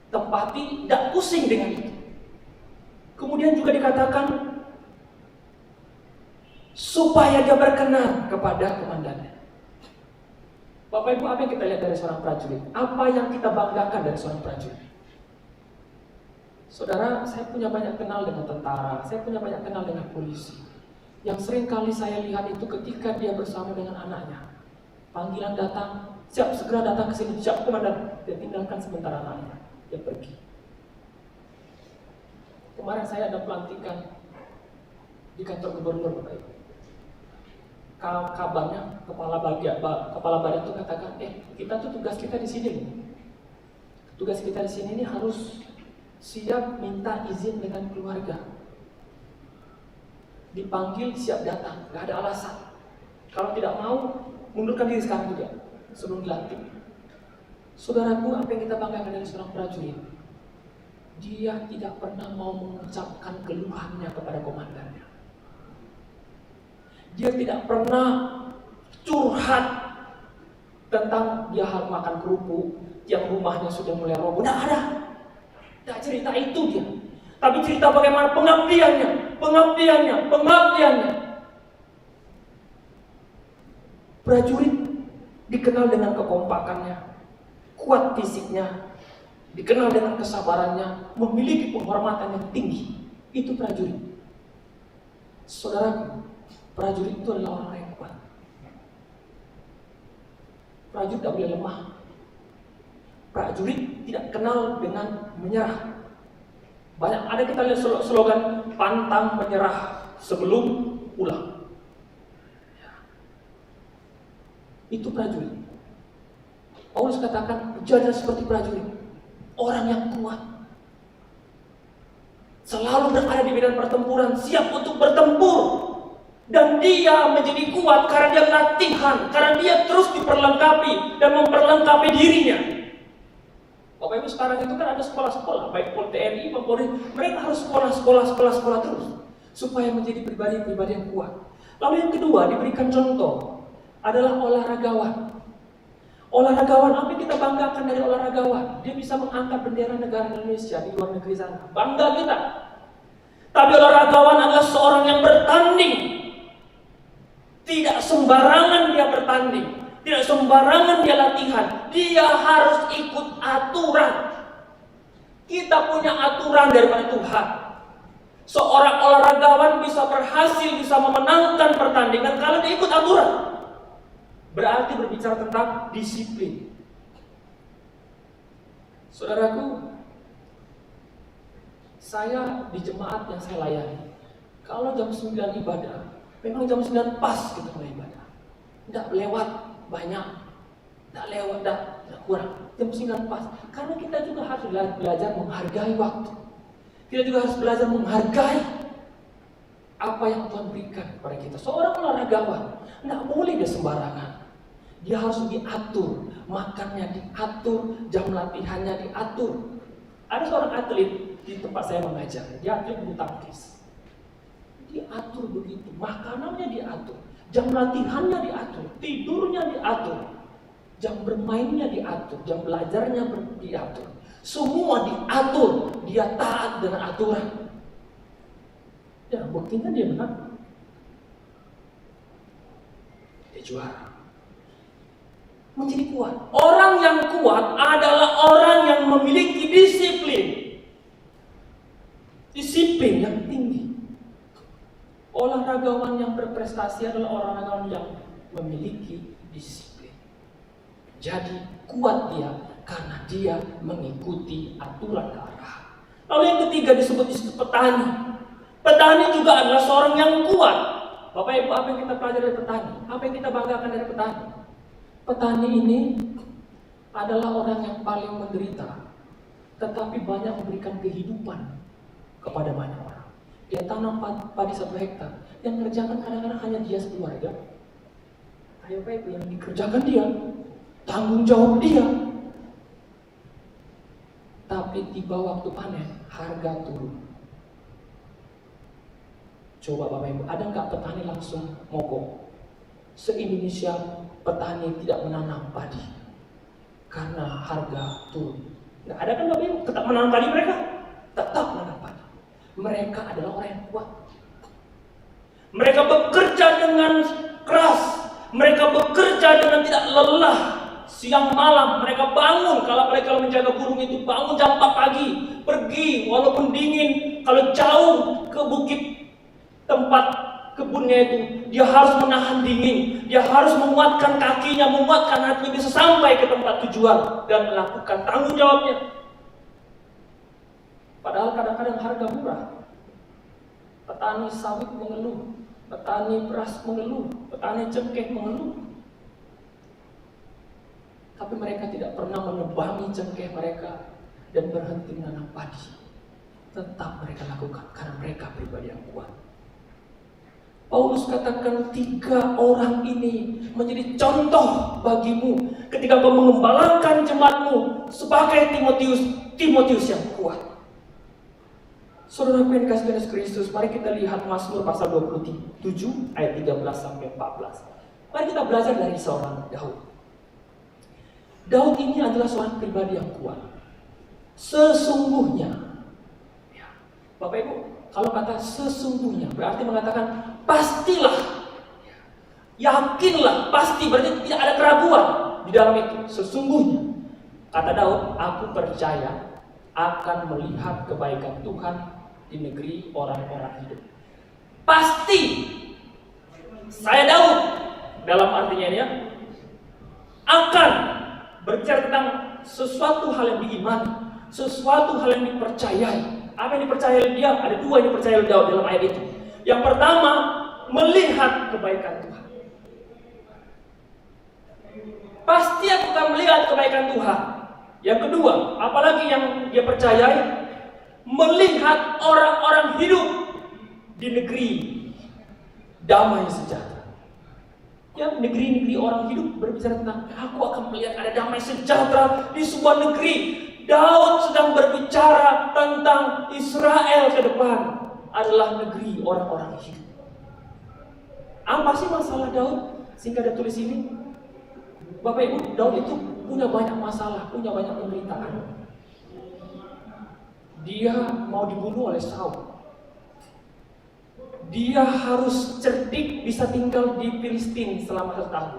tempati, tidak pusing dengan itu. Kemudian juga dikatakan supaya dia berkenan kepada komandannya. Bapak Ibu, apa yang kita lihat dari seorang prajurit? Apa yang kita banggakan dari seorang prajurit? Saudara, saya punya banyak kenal dengan tentara, saya punya banyak kenal dengan polisi. Yang sering kali saya lihat itu ketika dia bersama dengan anaknya. Panggilan datang, siap segera datang ke sini, siap komandan. Dia tinggalkan sebentar anaknya, dia pergi. Kemarin saya ada pelantikan di kantor gubernur, Bapak Ibu. Kabarnya kepala badan itu katakan, kita tuh tugas kita di sini loh. Tugas kita di sini ini harus siap minta izin dengan keluarga. Dipanggil siap datang, nggak ada alasan. Kalau tidak mau, mundurkan diri sekarang juga sebelum dilantik. Saudaraku, apa yang kita banggakan dari seorang prajurit? Dia tidak pernah mau mengucapkan keluhannya kepada komandannya. Dia tidak pernah curhat tentang dia harus makan kerupuk, yang rumahnya sudah mulai roboh. Tidak ada. Tidak cerita itu dia. Tapi cerita bagaimana pengabdiannya. Prajurit dikenal dengan kekompakannya, kuat fisiknya, dikenal dengan kesabarannya, memiliki penghormatan yang tinggi. Itu prajurit. Saudaraku, prajurit itu adalah orang yang kuat. Prajurit tidak boleh lemah. Prajurit tidak kenal dengan menyerah. Banyak ada kita lihat slogan pantang menyerah sebelum pulang. Itu prajurit. Paulus katakan, jadilah seperti prajurit. Orang yang kuat, selalu berada di medan pertempuran, siap untuk bertempur, dan dia menjadi kuat karena dia latihan, karena dia terus diperlengkapi dan memperlengkapi dirinya. Bapak Ibu, sekarang itu kan ada sekolah-sekolah, baik Pol TNI maupun Polri, mereka harus sekolah terus supaya menjadi pribadi-pribadi yang kuat. Lalu yang kedua diberikan contoh adalah olahragawan. Olahragawan, apa yang kita banggakan dari olahragawan? Dia bisa mengangkat bendera negara Indonesia di luar negeri sana. Bangga kita. Tapi olahragawan adalah seorang yang bertanding. Tidak sembarangan dia bertanding. Tidak sembarangan dia latihan. Dia harus ikut aturan. Kita punya aturan daripada Tuhan. Seorang olahragawan bisa berhasil, bisa memenangkan pertandingan kalau dia ikut aturan. Berarti berbicara tentang disiplin. Saudaraku, saya di jemaat yang saya layani, kalau jam 9 ibadah, memang jam 9 pas kita mulai ibadah. Tidak lewat banyak, tidak lewat, tidak kurang. Jam 9 pas. Karena kita juga harus belajar menghargai waktu. Kita juga harus belajar menghargai apa yang Tuhan berikan kepada kita. Seorang olahragawan tidak boleh dia sembarangan. Dia harus diatur, makannya diatur, jam latihannya diatur. Ada seorang atlet di tempat saya mengajar, dia atlet bulu tangkis. Diatur begitu, makanannya diatur, jam latihannya diatur, tidurnya diatur, jam bermainnya diatur, jam belajarnya diatur. Semua diatur, dia taat dengan aturan. Ya, buktinya dia menang. Dia juara. Menjadi kuat. Orang yang kuat adalah orang yang memiliki disiplin. peragawan yang berprestasi adalah orang-orang yang memiliki disiplin. Jadi kuat dia karena dia mengikuti aturan kearahan. Lalu yang ketiga disebut petani. Petani juga adalah seorang yang kuat. Bapak Ibu, apa yang kita pelajari dari petani? Apa yang kita banggakan dari petani? Petani ini adalah orang yang paling menderita, tetapi banyak memberikan kehidupan kepada banyak orang. Dia tanam padi 1 hektar, yang mengerjakan kadang-kadang hanya dia sekeluarga. Ayo Bapak Ibu, yang dikerjakan dia, tanggung jawab dia. Tapi tiba waktu panen, harga turun. Coba Bapak Ibu, ada nggak petani langsung mogok? Se-Indonesia petani tidak menanam padi karena harga turun. Nggak ada kan Bapak Ibu? Tetap menanam padi mereka? Tetap menanam padi. Mereka adalah orang yang kuat. Mereka bekerja dengan keras. Mereka bekerja dengan tidak lelah. Siang malam mereka bangun. Kalau mereka menjaga burung itu bangun jam 4 pagi. Pergi walaupun dingin. Kalau jauh ke bukit tempat kebunnya itu, dia harus menahan dingin, dia harus menguatkan kakinya, menguatkan hatinya bisa sampai ke tempat tujuan dan melakukan tanggung jawabnya. Padahal kadang-kadang harga murah. Petani sawit mengeluh, petani beras mengeluh, petani cengkeh mengeluh. Tapi mereka tidak pernah menebangi cengkeh mereka dan berhenti menanam padi. Tetap mereka lakukan karena mereka pribadi yang kuat. Paulus katakan 3 orang ini menjadi contoh bagimu ketika kau mengembalakan jemaatmu sebagai Timotius yang kuat. Saudara yang kasih Yesus Kristus, mari kita lihat Mazmur pasal 27 ayat 13 sampai 14. Mari kita belajar dari seorang Daud. Daud ini adalah seorang pribadi yang kuat. Sesungguhnya, ya, Bapak Ibu, kalau kata sesungguhnya berarti mengatakan pastilah, yakinlah, pasti, berarti tidak ada keraguan di dalam itu. Sesungguhnya, kata Daud, aku percaya akan melihat kebaikan Tuhan di negeri orang-orang hidup. Pasti, saya Daud, dalam artinya ini ya, akan berbicara tentang sesuatu hal yang diimani, sesuatu hal yang dipercayai. Apa yang dipercaya oleh dia? Ada 2 yang dipercaya oleh Daud dalam ayat itu. Yang pertama, melihat kebaikan Tuhan. Pasti aku akan melihat kebaikan Tuhan. Yang kedua, apalagi yang dia percayai? Melihat orang-orang hidup di negeri damai sejahtera. Ya, negeri-negeri orang hidup berbicara tentang aku akan melihat ada damai sejahtera di sebuah negeri. Daud sedang berbicara tentang Israel ke depan adalah negeri orang-orang hidup. Apa sih masalah Daud sehingga dia tulis ini? Bapak Ibu, Daud itu punya banyak masalah, punya banyak penderitaan. Dia mau dibunuh oleh Saul. Dia harus cerdik bisa tinggal di Filistin selama 1 tahun.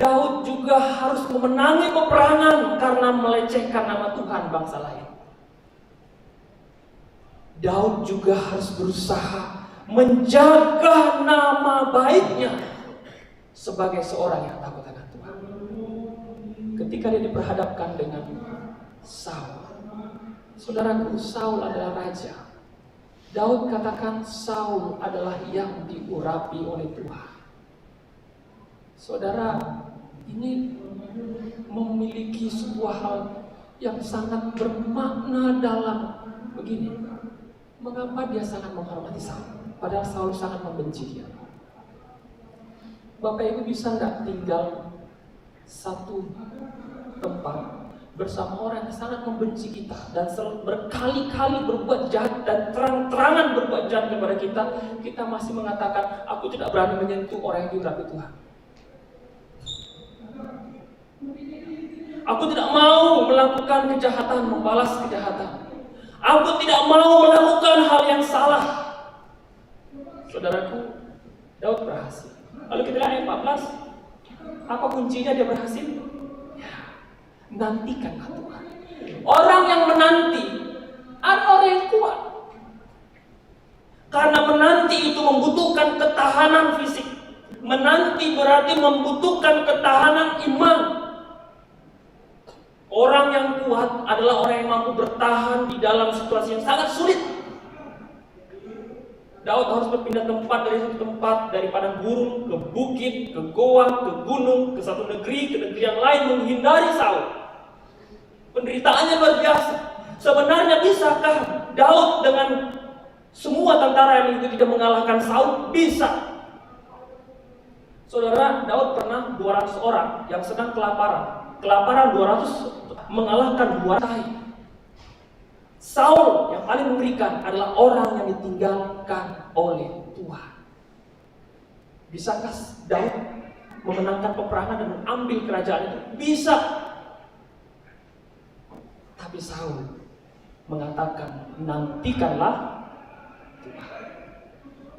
Daud juga harus memenangi peperangan karena melecehkan nama Tuhan bangsa lain. Daud juga harus berusaha menjaga nama baiknya sebagai seorang yang takut akan Tuhan. Ketika dia diperhadapkan dengan Saul, saudaraku, Saul adalah raja. Daud katakan Saul adalah yang diurapi oleh Tuhan. Saudara, ini memiliki sebuah hal yang sangat bermakna dalam begini. Mengapa dia sangat menghormati Saul? Padahal Saul sangat membenci dia. Bapak Ibu bisa nggak tinggal satu tempat bersama orang yang sangat membenci kita dan berkali-kali berbuat jahat dan terang-terangan berbuat jahat kepada kita, kita masih mengatakan aku tidak berani menyentuh orang yang diurapi Tuhan. Aku tidak mau melakukan kejahatan, membalas kejahatan. Aku tidak mau melakukan hal yang salah. Saudaraku, Daud berhasil. Lalu kita lihat ayat 14. Apa kuncinya dia berhasil? Ya, nantikanlah Tuhan. Orang yang menanti adalah orang yang kuat. Karena menanti itu membutuhkan ketahanan fisik. Menanti berarti membutuhkan ketahanan iman. Orang yang kuat adalah orang yang mampu bertahan di dalam situasi yang sangat sulit. Daud harus berpindah tempat dari satu tempat, dari padang gurun ke bukit, ke goa, ke gunung, ke satu negeri, ke negeri yang lain, menghindari Saul. Penderitaannya luar biasa. Sebenarnya bisakah Daud dengan semua tentara yang itu tidak mengalahkan Saul? Bisa. Saudara, Daud pernah 200 orang yang sedang kelaparan. Kelaparan 200 mengalahkan 200. Saul yang paling mengerikan adalah orang yang ditinggalkan oleh Tuhan. Bisakah Daud memenangkan peperangan dan mengambil kerajaan itu? Bisa. Tapi Saul mengatakan, nantikanlah Tuhan.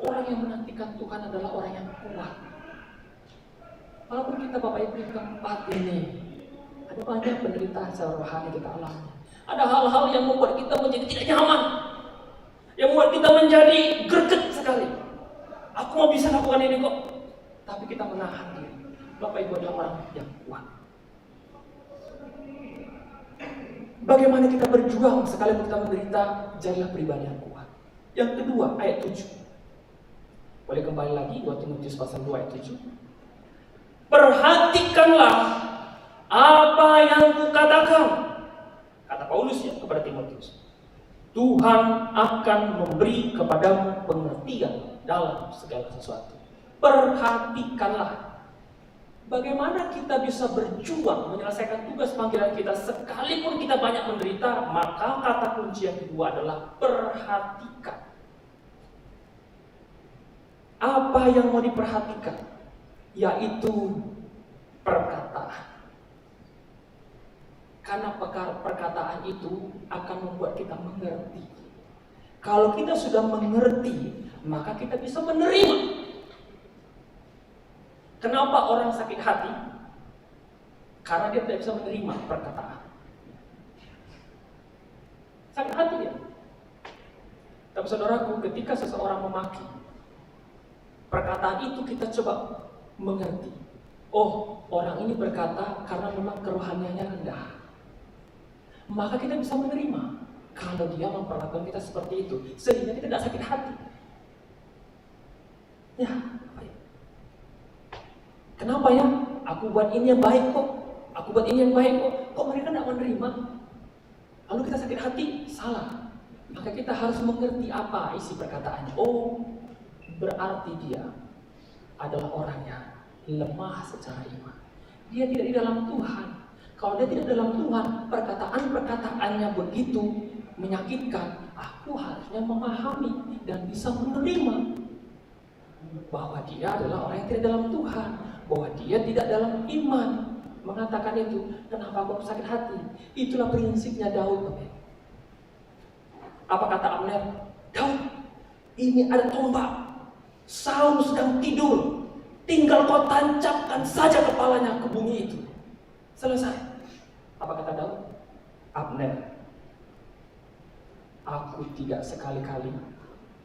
Orang yang menantikan Tuhan adalah orang yang kuat. Walaupun kita Bapak Ibu di tempat ini ada banyak penderitaan secara rohani kita alami. Ada hal-hal yang membuat kita menjadi tidak nyaman, yang membuat kita menjadi greget sekali. Aku mau bisa lakukan ini kok, tapi kita menahan diri. Bapak Ibu adalah orang yang kuat. Bagaimana kita berjuang sekalipun kita menderita, jadilah pribadi yang kuat. Yang kedua, ayat 7. Boleh kembali lagi 2 Timotius pasal 2 ayat 7. Perhatikanlah apa yang kukatakan, kata Paulus ya kepada Timotius. Tuhan akan memberi kepadamu pengertian dalam segala sesuatu. Perhatikanlah. Bagaimana kita bisa berjuang menyelesaikan tugas panggilan kita sekalipun kita banyak menderita? Maka kata kunci yang kedua adalah perhatikan. Apa yang mau diperhatikan? Yaitu perkataan. Karena perkataan itu akan membuat kita mengerti. Kalau kita sudah mengerti, maka kita bisa menerima. Kenapa orang sakit hati? Karena dia tidak bisa menerima perkataan. Sakit hati dia. Tapi saudaraku, ketika seseorang memaki, perkataan itu kita coba mengerti. Oh, orang ini berkata karena memang kerohaniannya rendah. Maka kita bisa menerima kalau dia memperlakukan kita seperti itu, sehingga kita tidak sakit hati. Ya, baik. Kenapa ya? Aku buat ini yang baik kok. Aku buat ini yang baik kok. Kok mereka tidak menerima? Lalu kita sakit hati? Salah. Maka kita harus mengerti apa isi perkataannya. Oh, berarti dia adalah orang yang lemah secara iman. Dia tidak di dalam Tuhan. Kalau dia tidak dalam Tuhan, perkataan-perkataannya begitu menyakitkan. Aku harusnya memahami dan bisa menerima bahwa dia adalah orang yang tidak dalam Tuhan, bahwa dia tidak dalam iman. Mengatakan itu, kenapa aku sakit hati? Itulah prinsipnya Daud. Apa kata Abner? Daud, ini ada tombak. Saul sedang tidur. Tinggal kau tancapkan saja kepalanya ke bumi itu. Selesai. Apa kata Daud? Abner, aku tidak sekali-kali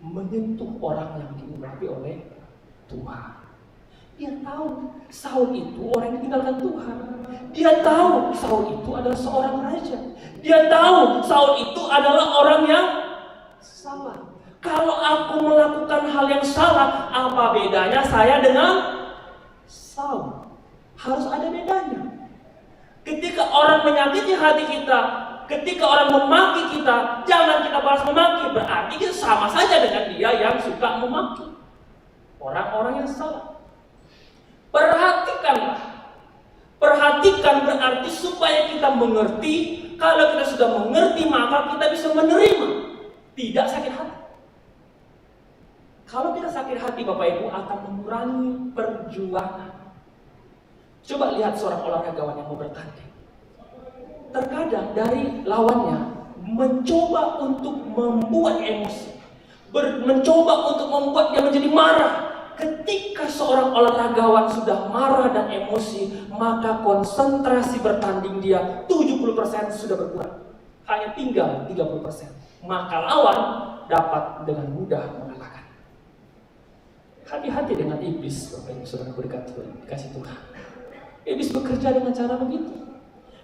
menyentuh orang yang diurapi oleh Tuhan. Dia tahu Saul itu orang yang ditinggalkan Tuhan. Dia tahu Saul itu adalah seorang raja. Dia tahu Saul itu adalah orang yang salah. Kalau aku melakukan hal yang salah, apa bedanya saya dengan Saul? Harus ada bedanya. Ketika orang menyakiti hati kita, ketika orang memaki kita, jangan kita balas memaki. Berarti kita sama saja dengan dia yang suka memaki. Orang-orang yang salah. Perhatikanlah. Perhatikan berarti supaya kita mengerti. Kalau kita sudah mengerti, maka kita bisa menerima. Tidak sakit hati. Kalau kita sakit hati, Bapak Ibu, akan mengurangi perjuangan. Coba lihat seorang olahragawan yang mau bertanding. Terkadang dari lawannya mencoba untuk membuat emosi, mencoba untuk membuat dia menjadi marah. Ketika seorang olahragawan sudah marah dan emosi, maka konsentrasi bertanding dia 70% sudah berkurang. Hanya tinggal 30%. Maka lawan dapat dengan mudah mengalahkan. Hati-hati dengan iblis, Bapak Ibu Saudara dikasih Tuhan. Iblis bekerja dengan cara begitu.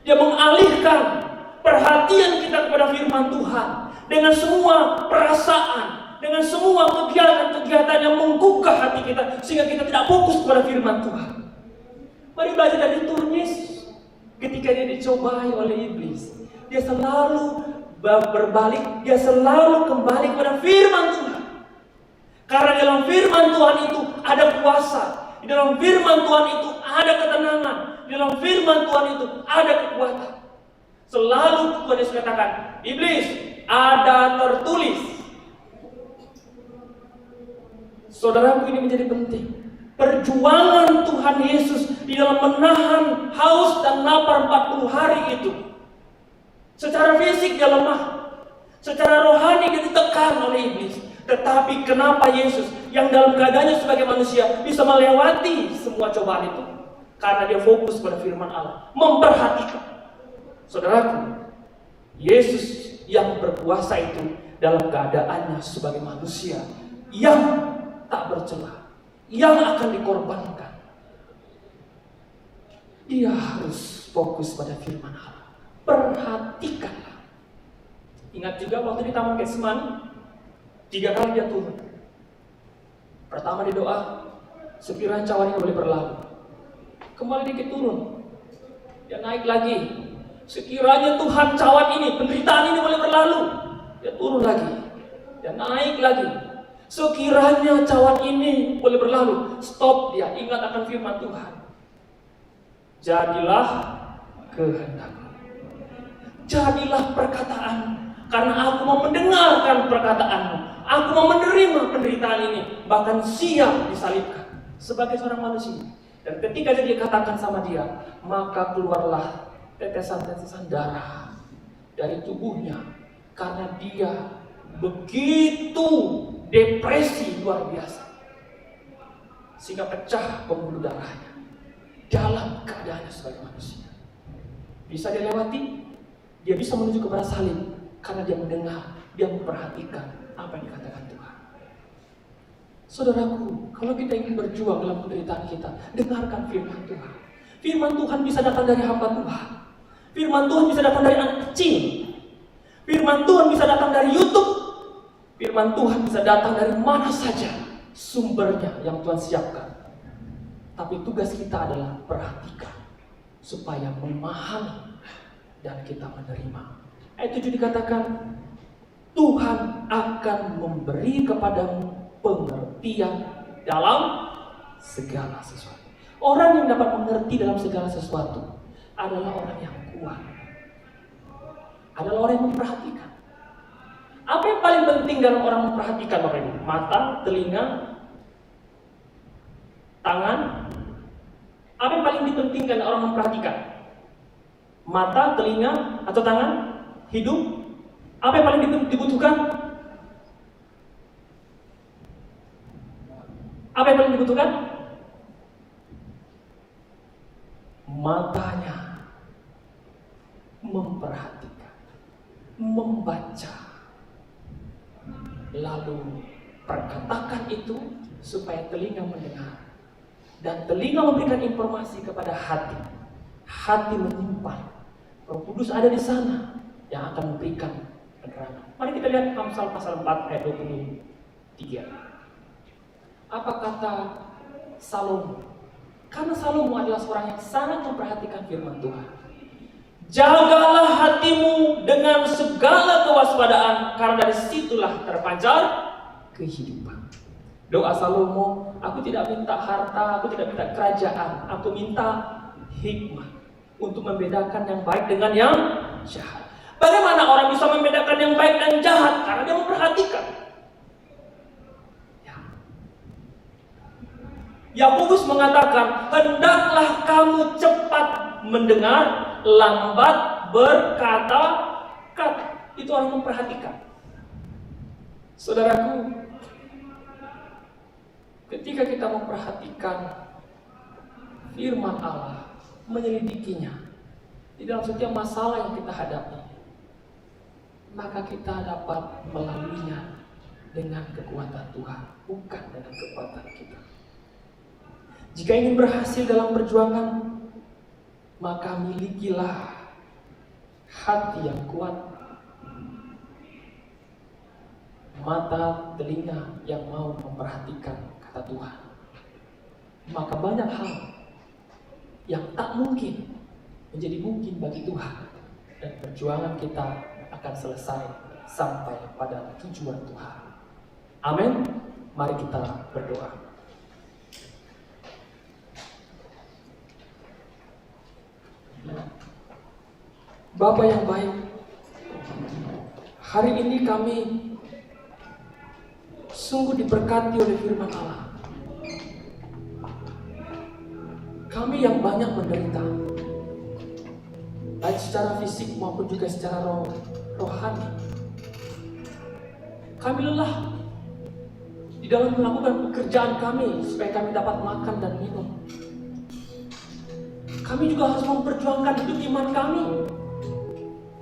Dia mengalihkan perhatian kita kepada firman Tuhan dengan semua perasaan, dengan semua kegiatan-kegiatan yang menggugah hati kita, sehingga kita tidak fokus kepada firman Tuhan. Mari belajar dari Tuhan Yesus. Ketika dia dicobai oleh iblis, dia selalu berbalik, dia selalu kembali kepada firman Tuhan. Karena dalam firman Tuhan itu ada kuasa, di dalam firman Tuhan itu ada ketenangan, di dalam firman Tuhan itu ada kekuatan. Selalu Tuhan Yesus katakan, iblis, ada tertulis. Saudaraku, ini menjadi penting. Perjuangan Tuhan Yesus di dalam menahan haus dan lapar 40 hari itu. Secara fisik dia lemah, secara rohani dia ditekan oleh iblis. Tetapi kenapa Yesus yang dalam keadaannya sebagai manusia bisa melewati semua cobaan itu? Karena dia fokus pada firman Allah, memperhatikan. Saudaraku, Yesus yang berkuasa itu dalam keadaannya sebagai manusia yang tak bercela, yang akan dikorbankan. Dia harus fokus pada firman Allah. Perhatikanlah. Ingat juga waktu di Taman Getsemani, 3 kali dia turun. Pertama dia doa, sekiranya cawan ini boleh berlalu. Kembali dikit turun. Dia naik lagi. Sekiranya Tuhan cawan ini, penderitaan ini boleh berlalu. Dia turun lagi. Dia naik lagi. Sekiranya cawan ini boleh berlalu. Stop dia, ingat akan firman Tuhan. Jadilah kehendak-Mu. Jadilah perkataan. Karena aku mau mendengarkan perkataan-Mu. Aku mau menerima penderitaan ini, bahkan siap disalibkan sebagai seorang manusia. Dan ketika dia dikatakan sama dia, maka keluarlah tetesan-tetesan darah dari tubuhnya, karena dia begitu depresi luar biasa, sehingga pecah pembuluh darahnya dalam keadaannya sebagai manusia. Bisa dilewati, dia bisa menuju kepada salib karena dia mendengar, dia memperhatikan apa yang dikatakan Tuhan. Saudaraku, kalau kita ingin berjuang dalam penderitaan kita, dengarkan firman Tuhan. Firman Tuhan bisa datang dari hamba Tuhan. Firman Tuhan bisa datang dari anak kecil. Firman Tuhan bisa datang dari YouTube. Firman Tuhan bisa datang dari mana saja sumbernya yang Tuhan siapkan. Tapi tugas kita adalah perhatikan supaya memahami dan kita menerima. Ayat 7 dikatakan, Tuhan akan memberi kepadamu pengertian dalam segala sesuatu. Orang yang dapat mengerti dalam segala sesuatu adalah orang yang kuat. Adalah orang yang memperhatikan. Apa yang paling penting dalam orang memperhatikan, Bapak Ibu? Mata, telinga, tangan. Apa yang paling dipentingkan orang memperhatikan? Mata, telinga, atau tangan? Hidup? Apa yang paling dibutuhkan? Apa yang paling dibutuhkan? Matanya. Memperhatikan, membaca, lalu perkatakan itu supaya telinga mendengar, dan telinga memberikan informasi kepada hati. Hati menyimpan. Roh Kudus ada di sana yang akan memberikan penerangan. Mari kita lihat Amsal pasal 4 ayat 23. Apa kata Salomo? Karena Salomo adalah seorang yang sangat memperhatikan firman Tuhan. Jagalah hatimu dengan segala kewaspadaan, karena dari situlah terpancar kehidupan. Doa Salomo, aku tidak minta harta, aku tidak minta kerajaan, aku minta hikmah untuk membedakan yang baik dengan yang jahat. Bagaimana orang bisa membedakan yang baik dan jahat? Karena dia memperhatikan. Yakobus mengatakan, hendaklah kamu cepat mendengar, lambat berkata-kata. Itu orang memperhatikan. Saudaraku, ketika kita memperhatikan firman Allah, menyelidikinya di dalam setiap masalah yang kita hadapi, maka kita dapat melaluinya dengan kekuatan Tuhan, bukan dengan kekuatan kita. Jika ingin berhasil dalam perjuangan, maka milikilah hati yang kuat, mata, telinga yang mau memperhatikan kata Tuhan. Maka banyak hal yang tak mungkin menjadi mungkin bagi Tuhan, dan perjuangan kita akan selesai sampai pada tujuan Tuhan. Amin. Mari kita berdoa. Bapa yang baik, hari ini kami sungguh diberkati oleh firman Allah. Kami yang banyak menderita, baik secara fisik maupun juga secara rohani. Kami lelah di dalam melakukan pekerjaan kami supaya kami dapat makan dan minum. Kami juga harus memperjuangkan hidup iman kami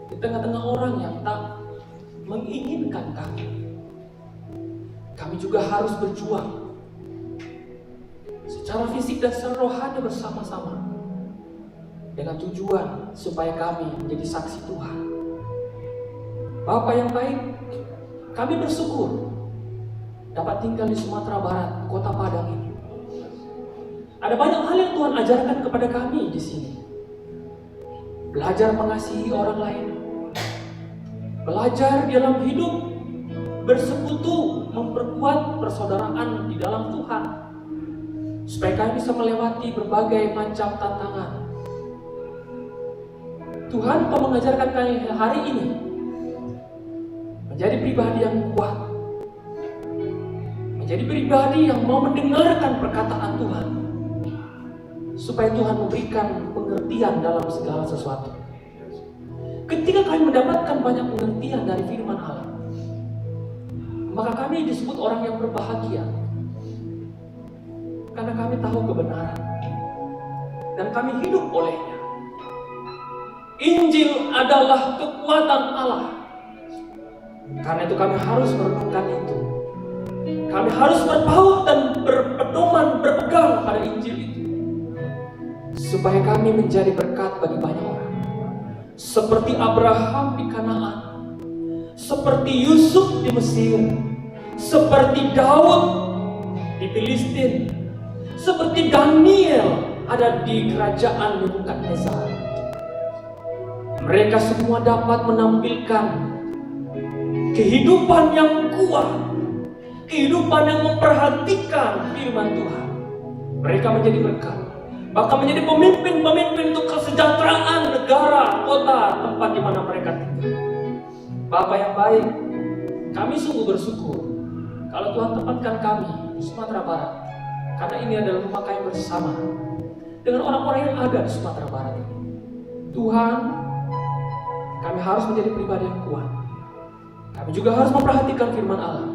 di tengah-tengah orang yang tak menginginkan kami. Kami juga harus berjuang secara fisik dan secara rohani bersama-sama dengan tujuan supaya kami menjadi saksi Tuhan. Bapa yang baik, kami bersyukur dapat tinggal di Sumatera Barat, Kota Padang ini. Ada banyak hal yang Tuhan ajarkan kepada kami di sini. Belajar mengasihi orang lain, belajar dalam hidup bersekutu, memperkuat persaudaraan di dalam Tuhan, supaya kami bisa melewati berbagai macam tantangan. Tuhan, Kau mengajarkan kami hari ini menjadi pribadi yang kuat, menjadi pribadi yang mau mendengarkan perkataan Tuhan, supaya Tuhan memberikan pengertian dalam segala sesuatu. Ketika kami mendapatkan banyak pengertian dari firman Allah, maka kami disebut orang yang berbahagia, karena kami tahu kebenaran dan kami hidup olehnya. Injil adalah kekuatan Allah. Karena itu kami harus merenungkan itu. Kami harus berpaut dan berpedoman, berpegang pada Injil itu, supaya kami menjadi berkat bagi banyak orang. Seperti Abraham di Kanaan, seperti Yusuf di Mesir, seperti Daud di Filistin, seperti Daniel ada di kerajaan Nebukadnezar. Mereka semua dapat menampilkan kehidupan yang kuat, kehidupan yang memperhatikan firman Tuhan. Mereka menjadi berkat, bahkan menjadi pemimpin-pemimpin untuk kesejahteraan negara, kota, tempat di mana mereka tinggal. Bapa yang baik, kami sungguh bersyukur kalau Tuhan tempatkan kami di Sumatera Barat, karena ini adalah rumah kami bersama dengan orang-orang yang ada di Sumatera Barat ini. Tuhan, kami harus menjadi pribadi yang kuat. Kami juga harus memperhatikan firman Allah,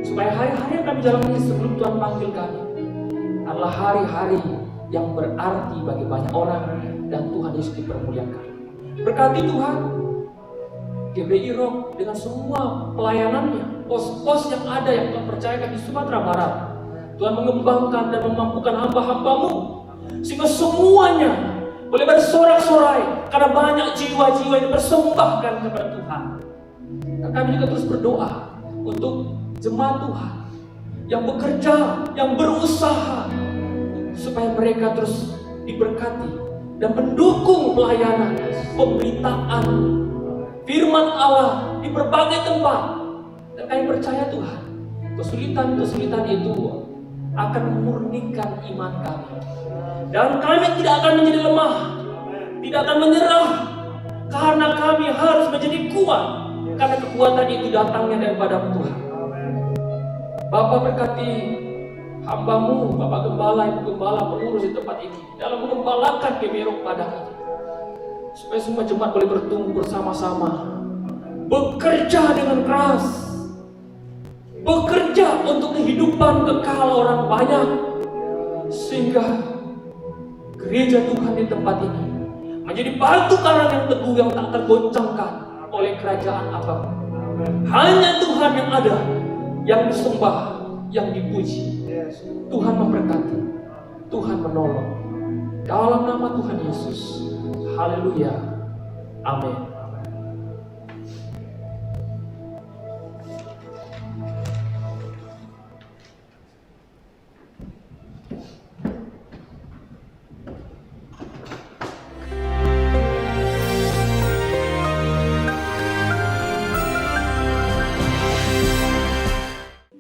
supaya hari-hari yang kami jalani sebelum Tuhan panggil kami adalah hari-hari yang berarti bagi banyak orang, dan Tuhan Yesus dipermuliakan. Berkati Tuhan GBI Rock dengan semua pelayanannya, pos-pos yang ada yang Tuhan percayakan di Sumatera Barat. Tuhan mengembangkan dan memampukan hamba-hamba-Mu, sehingga semuanya boleh bersorak-sorai karena banyak jiwa-jiwa yang dipersembahkan kepada Tuhan. Dan kami juga terus berdoa untuk jemaat Tuhan yang bekerja, yang berusaha, supaya mereka terus diberkati dan mendukung pelayanan, pemberitaan firman Allah di berbagai tempat. Dan kami percaya Tuhan, kesulitan-kesulitan itu akan memurnikan iman kami, dan kami tidak akan menjadi lemah, tidak akan menyerah, karena kami harus menjadi kuat, karena kekuatan itu datangnya daripada Tuhan. Bapa, berkati hamba-Mu, Bapak Gembala, Ibu Gembala, pengurus di tempat ini dalam mengembalakan GBI Rock Padang ini, supaya semua jemaat boleh bertumbuh bersama-sama, bekerja dengan keras, bekerja untuk kehidupan kekal orang banyak, sehingga gereja Tuhan di tempat ini menjadi batu karang yang teguh yang tak tergoncangkan oleh kerajaan apapun. Hanya Tuhan yang ada, yang disembah, yang dipuji. Yes. Tuhan memberkati, Tuhan menolong. Dalam nama Tuhan Yesus. Haleluya. Amin.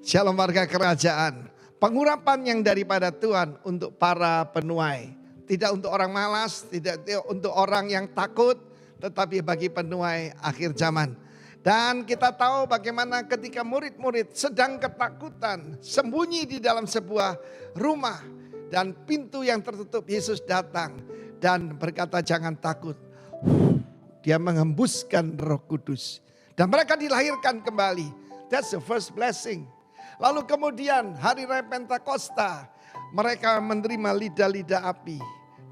Shalom warga kerajaan. Pengurapan yang daripada Tuhan untuk para penuai. Tidak untuk orang malas, tidak untuk orang yang takut, tetapi bagi penuai akhir zaman. Dan kita tahu bagaimana ketika murid-murid sedang ketakutan, sembunyi di dalam sebuah rumah. Dan pintu yang tertutup, Yesus datang dan berkata jangan takut. Dia menghembuskan Roh Kudus. Dan mereka dilahirkan kembali. That's the first blessing. Lalu kemudian hari raya Pentakosta, mereka menerima lidah-lidah api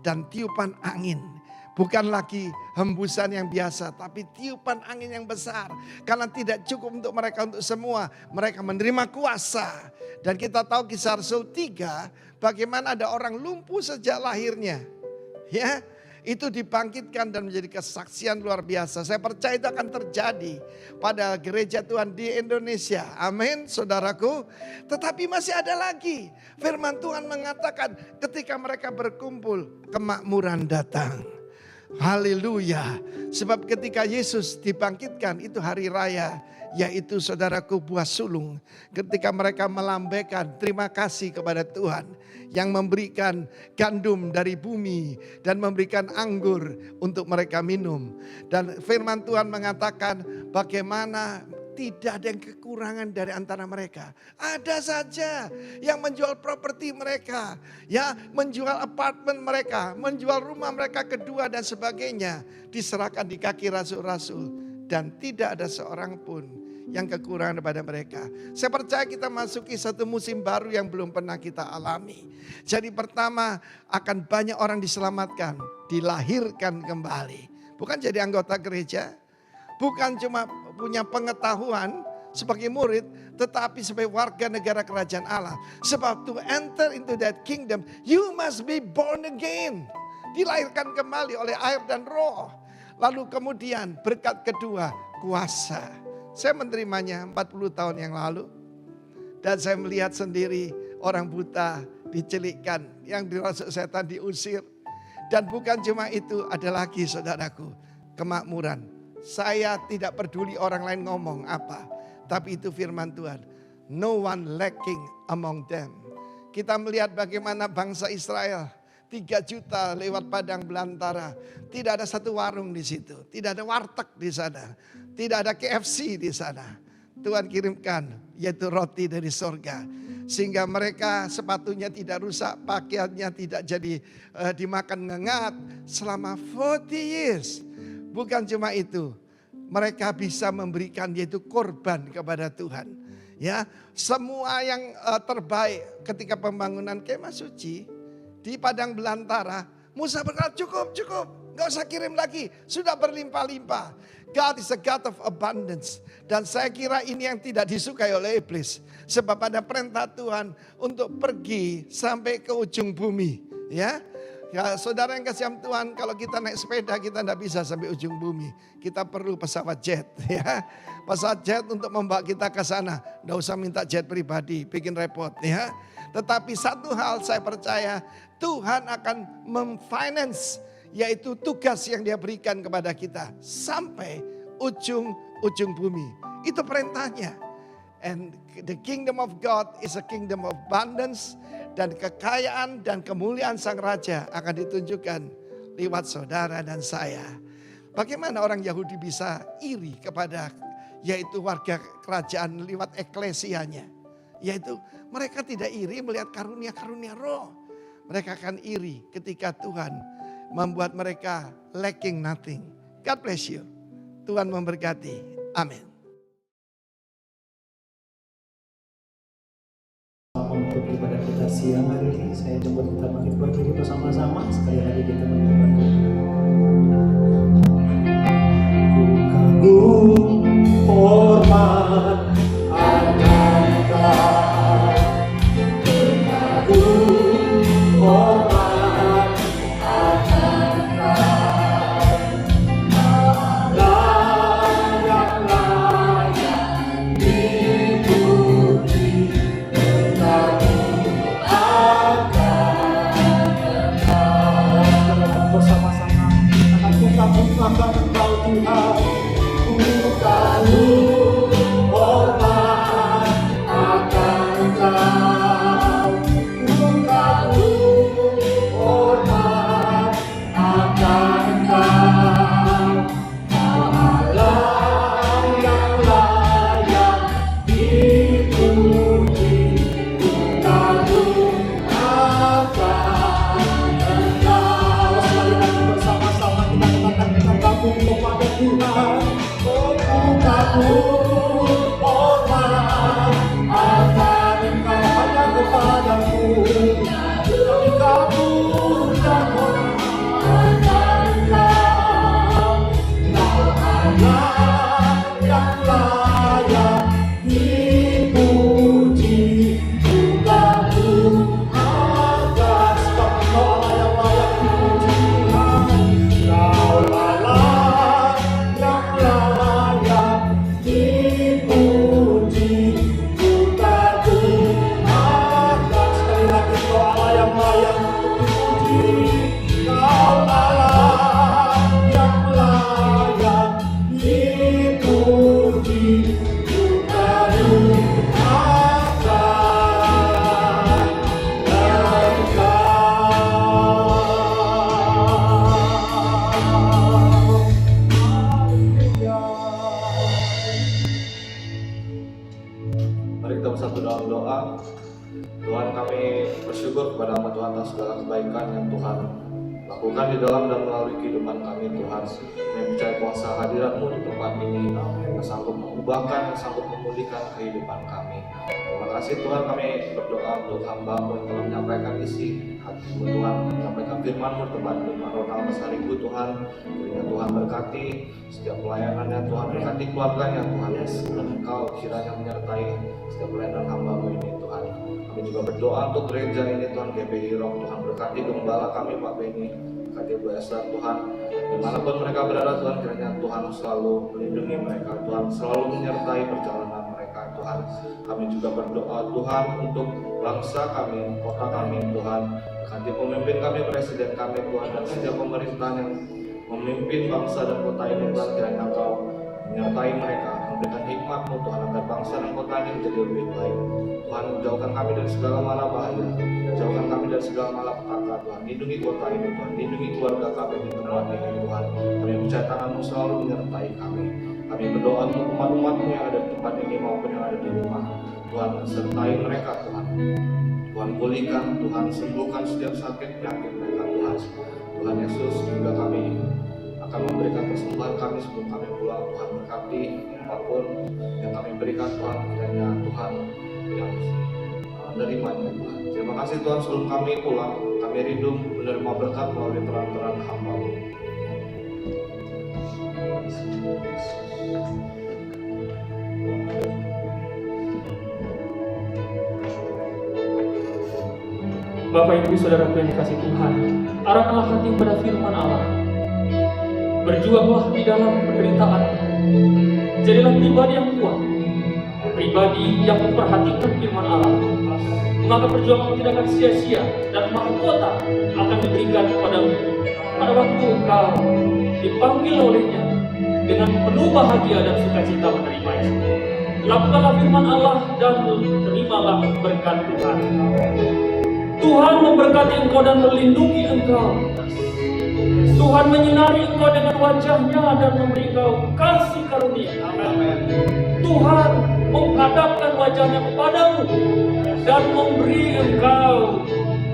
dan tiupan angin. Bukan lagi hembusan yang biasa, tapi tiupan angin yang besar. Karena tidak cukup untuk mereka untuk semua, mereka menerima kuasa. Dan kita tahu Kisah Rasul 3, bagaimana ada orang lumpuh sejak lahirnya. Ya, itu dibangkitkan dan menjadi kesaksian luar biasa. Saya percaya itu akan terjadi pada gereja Tuhan di Indonesia. Amin, saudaraku. Tetapi masih ada lagi. Firman Tuhan mengatakan ketika mereka berkumpul, kemakmuran datang. Haleluya. Sebab ketika Yesus dibangkitkan itu hari raya, yaitu saudaraku buah sulung. Ketika mereka melambaikan terima kasih kepada Tuhan yang memberikan gandum dari bumi dan memberikan anggur untuk mereka minum. Dan firman Tuhan mengatakan bagaimana tidak ada yang kekurangan dari antara mereka. Ada saja yang menjual properti mereka, ya, menjual apartemen mereka, menjual rumah mereka kedua dan sebagainya, diserahkan di kaki rasul-rasul dan tidak ada seorang pun yang kekurangan pada mereka. Saya percaya kita masuki satu musim baru yang belum pernah kita alami. Jadi pertama akan banyak orang diselamatkan, dilahirkan kembali. Bukan jadi anggota gereja, bukan cuma punya pengetahuan sebagai murid, tetapi sebagai warga negara kerajaan Allah. Sebab to enter into that kingdom, you must be born again. Dilahirkan kembali oleh air dan roh. Lalu kemudian berkat kedua, kuasa. Saya menerimanya 40 tahun yang lalu. Dan saya melihat sendiri orang buta dicelikkan, yang dirasuk setan diusir. Dan bukan cuma itu, ada lagi saudaraku, kemakmuran. Saya tidak peduli orang lain ngomong apa, tapi itu firman Tuhan. No one lacking among them. Kita melihat bagaimana bangsa Israel 3 juta lewat padang belantara. Tidak ada satu warung di situ, tidak ada warteg di sana, tidak ada KFC di sana. Tuhan kirimkan yaitu roti dari sorga. Sehingga mereka sepatunya tidak rusak, pakaiannya tidak jadi dimakan ngengat selama 40 years. Bukan cuma itu, mereka bisa memberikan yaitu korban kepada Tuhan. Ya, semua yang terbaik ketika pembangunan kemah suci di padang belantara, Musa berkata cukup, gak usah kirim lagi, sudah berlimpah-limpah. God is a God of abundance. Dan saya kira ini yang tidak disukai oleh iblis. Sebab ada perintah Tuhan untuk pergi sampai ke ujung bumi. Ya, saudara yang kasih Tuhan, kalau kita naik sepeda kita tidak bisa sampai ujung bumi. Kita perlu pesawat jet, ya. Pesawat jet untuk membawa kita ke sana. Tidak usah minta jet pribadi, bikin repot, ya. Tetapi satu hal saya percaya, Tuhan akan memfinance, yaitu tugas yang dia berikan kepada kita sampai ujung bumi. Itu perintahnya. And the kingdom of God is a kingdom of abundance. Dan kekayaan dan kemuliaan sang raja akan ditunjukkan lewat saudara dan saya. Bagaimana orang Yahudi bisa iri kepada yaitu warga kerajaan lewat eklesianya. Yaitu mereka tidak iri melihat karunia-karunia roh. Mereka akan iri ketika Tuhan membuat mereka lacking nothing. God bless you. Tuhan memberkati. Amin. Untuk ibadah kita siang hari ini, saya coba kita bangkit berdiri bersama-sama. Sekali lagi kita menyembah Tuhan. Ku kagum hormat akan Tuhan, ku tahu hormat akan Engkau, ku tahu hormat akan Engkau, Allah yang layak dipuji, ku tahu akan Engkau. Sekali lagi bersama-sama kita katakan kagum kepada Tuhan. Oh, ku tahu hormat akan Engkau, hanya kepadamu kami kagum dan hormat akan Engkau. Engkau Allah yang layak dipuji, ku kagum akan sebab Engkau Allah yang layak dipuji Tuhan. Engkau Allah yang layak dipuji, ku kagum akan. Sekali lagi Engkau Allah yang layak dipuji. Engkau Allah yang layak dipuji, ku kagum akan Engkau. Haleluya. Mari kita bersatu dalam doa. Tuhan, kami bersyukur kepada nama Tuhan atas segala kebaikan yang Tuhan lakukan di dalam dan melalui kehidupan kami. Tuhan, kami percaya kuasa hadirat-Mu di tempat ini yang sanggup mengubahkan, yang sanggup memulihkan kehidupan kami. Terima kasih Tuhan, kami berdoa untuk hamba-Mu yang telah menyampaikan isi hati-Mu Tuhan, menyampaikan firman-Mu tempat firman Ronald Masariku Tuhan. Kiranya Tuhan berkati setiap pelayanannya, Tuhan berkati keluarganya Tuhan Yesus, dan Engkau kiranya menyertai setiap pelayanan hamba-Mu ini Tuhan. Kami juga berdoa untuk gereja ini Tuhan, GPI Rock Tuhan, berkati gembala kami Pak Beni, berkati Bu Esther Tuhan, dimanapun mereka berada Tuhan, kiranya Tuhan selalu melindungi mereka Tuhan, selalu menyertai perjalanan mereka Tuhan. Kami juga berdoa Tuhan untuk bangsa kami, kota kami Tuhan, berkati pemimpin kami, presiden kami Tuhan, dan setiap pemerintahan yang memimpin bangsa dan kota ini Tuhan, kiranya Engkau menyertai mereka, memberikan hikmat-Mu Tuhan, agar bangsa dan kota ini menjadi lebih baik. Tuhan, jauhkan kami dari segala mala bahaya, jauhkan kami dari segala malapetaka Tuhan, lindungi kota ini Tuhan, lindungi keluarga kami di tempat ini Tuhan. Kami percaya tangan-Mu selalu menyertai kami. Kami berdoa untuk umat-umat-Mu yang ada di tempat ini maupun yang ada di rumah. Tuhan, sertai mereka Tuhan. Tuhan, pulihkan, Tuhan, sembuhkan setiap sakit penyakit mereka Tuhan. Tuhan Yesus, juga kami akan memberikan persembahan kami sebelum kami pulang. Tuhan, berkati apapun yang kami berikan Tuhan, kiranya Tuhan yang menerimanya Tuhan. Terima kasih Tuhan, sebelum kami pulang, kami rindu menerima berkat melalui peran-peran hamba-Mu. Bapak Ibu Saudaraku yang dikasihi Tuhan, arahkanlah hati pada firman Allah. Berjuanglah di dalam penderitaan. Jadilah pribadi yang kuat, pribadi yang memperhatikan firman Allah. Maka perjuangan tidak akan sia-sia dan mahkota akan diberikan kepadamu pada waktu engkau dipanggil olehnya dengan penuh bahagia dan sukacita menerimanya. Lakukanlah firman Allah dan terimalah berkat Tuhan. Tuhan memberkati engkau dan melindungi engkau. Tuhan menyinari engkau dengan wajahnya dan memberi engkau kasih karunia. Amin. Tuhan menghadapkan wajahnya kepadamu dan memberi engkau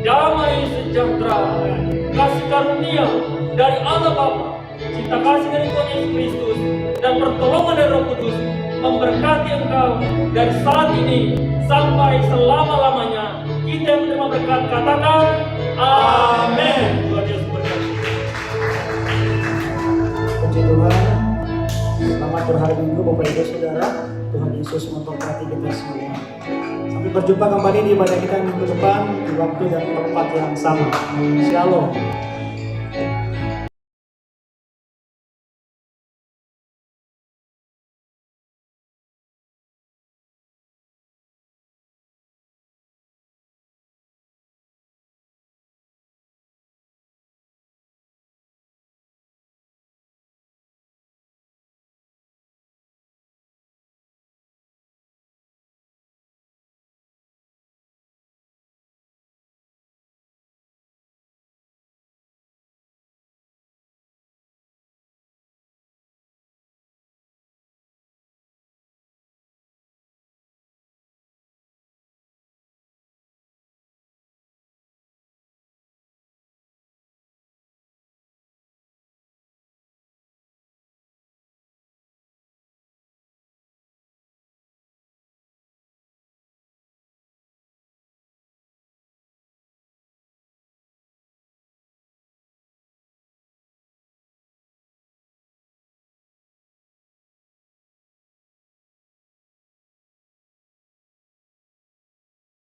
damai sejahtera, kasih karunia dari Allah Bapa, cinta kasih dari Tuhan Yesus Kristus, dan pertolongan dari Roh Kudus memberkati engkau dari saat ini sampai selama-lamanya. Kita yang menerima berkat katakan amin. Tuhan Yesus berkati. Puji Tuhan. Selamat berhari Minggu Bapak Ibu Saudara. Tuhan Yesus memberkati kita semua. Sampai berjumpa kembali di ibadah kita minggu depan di waktu dan tempat yang sama. Shalom.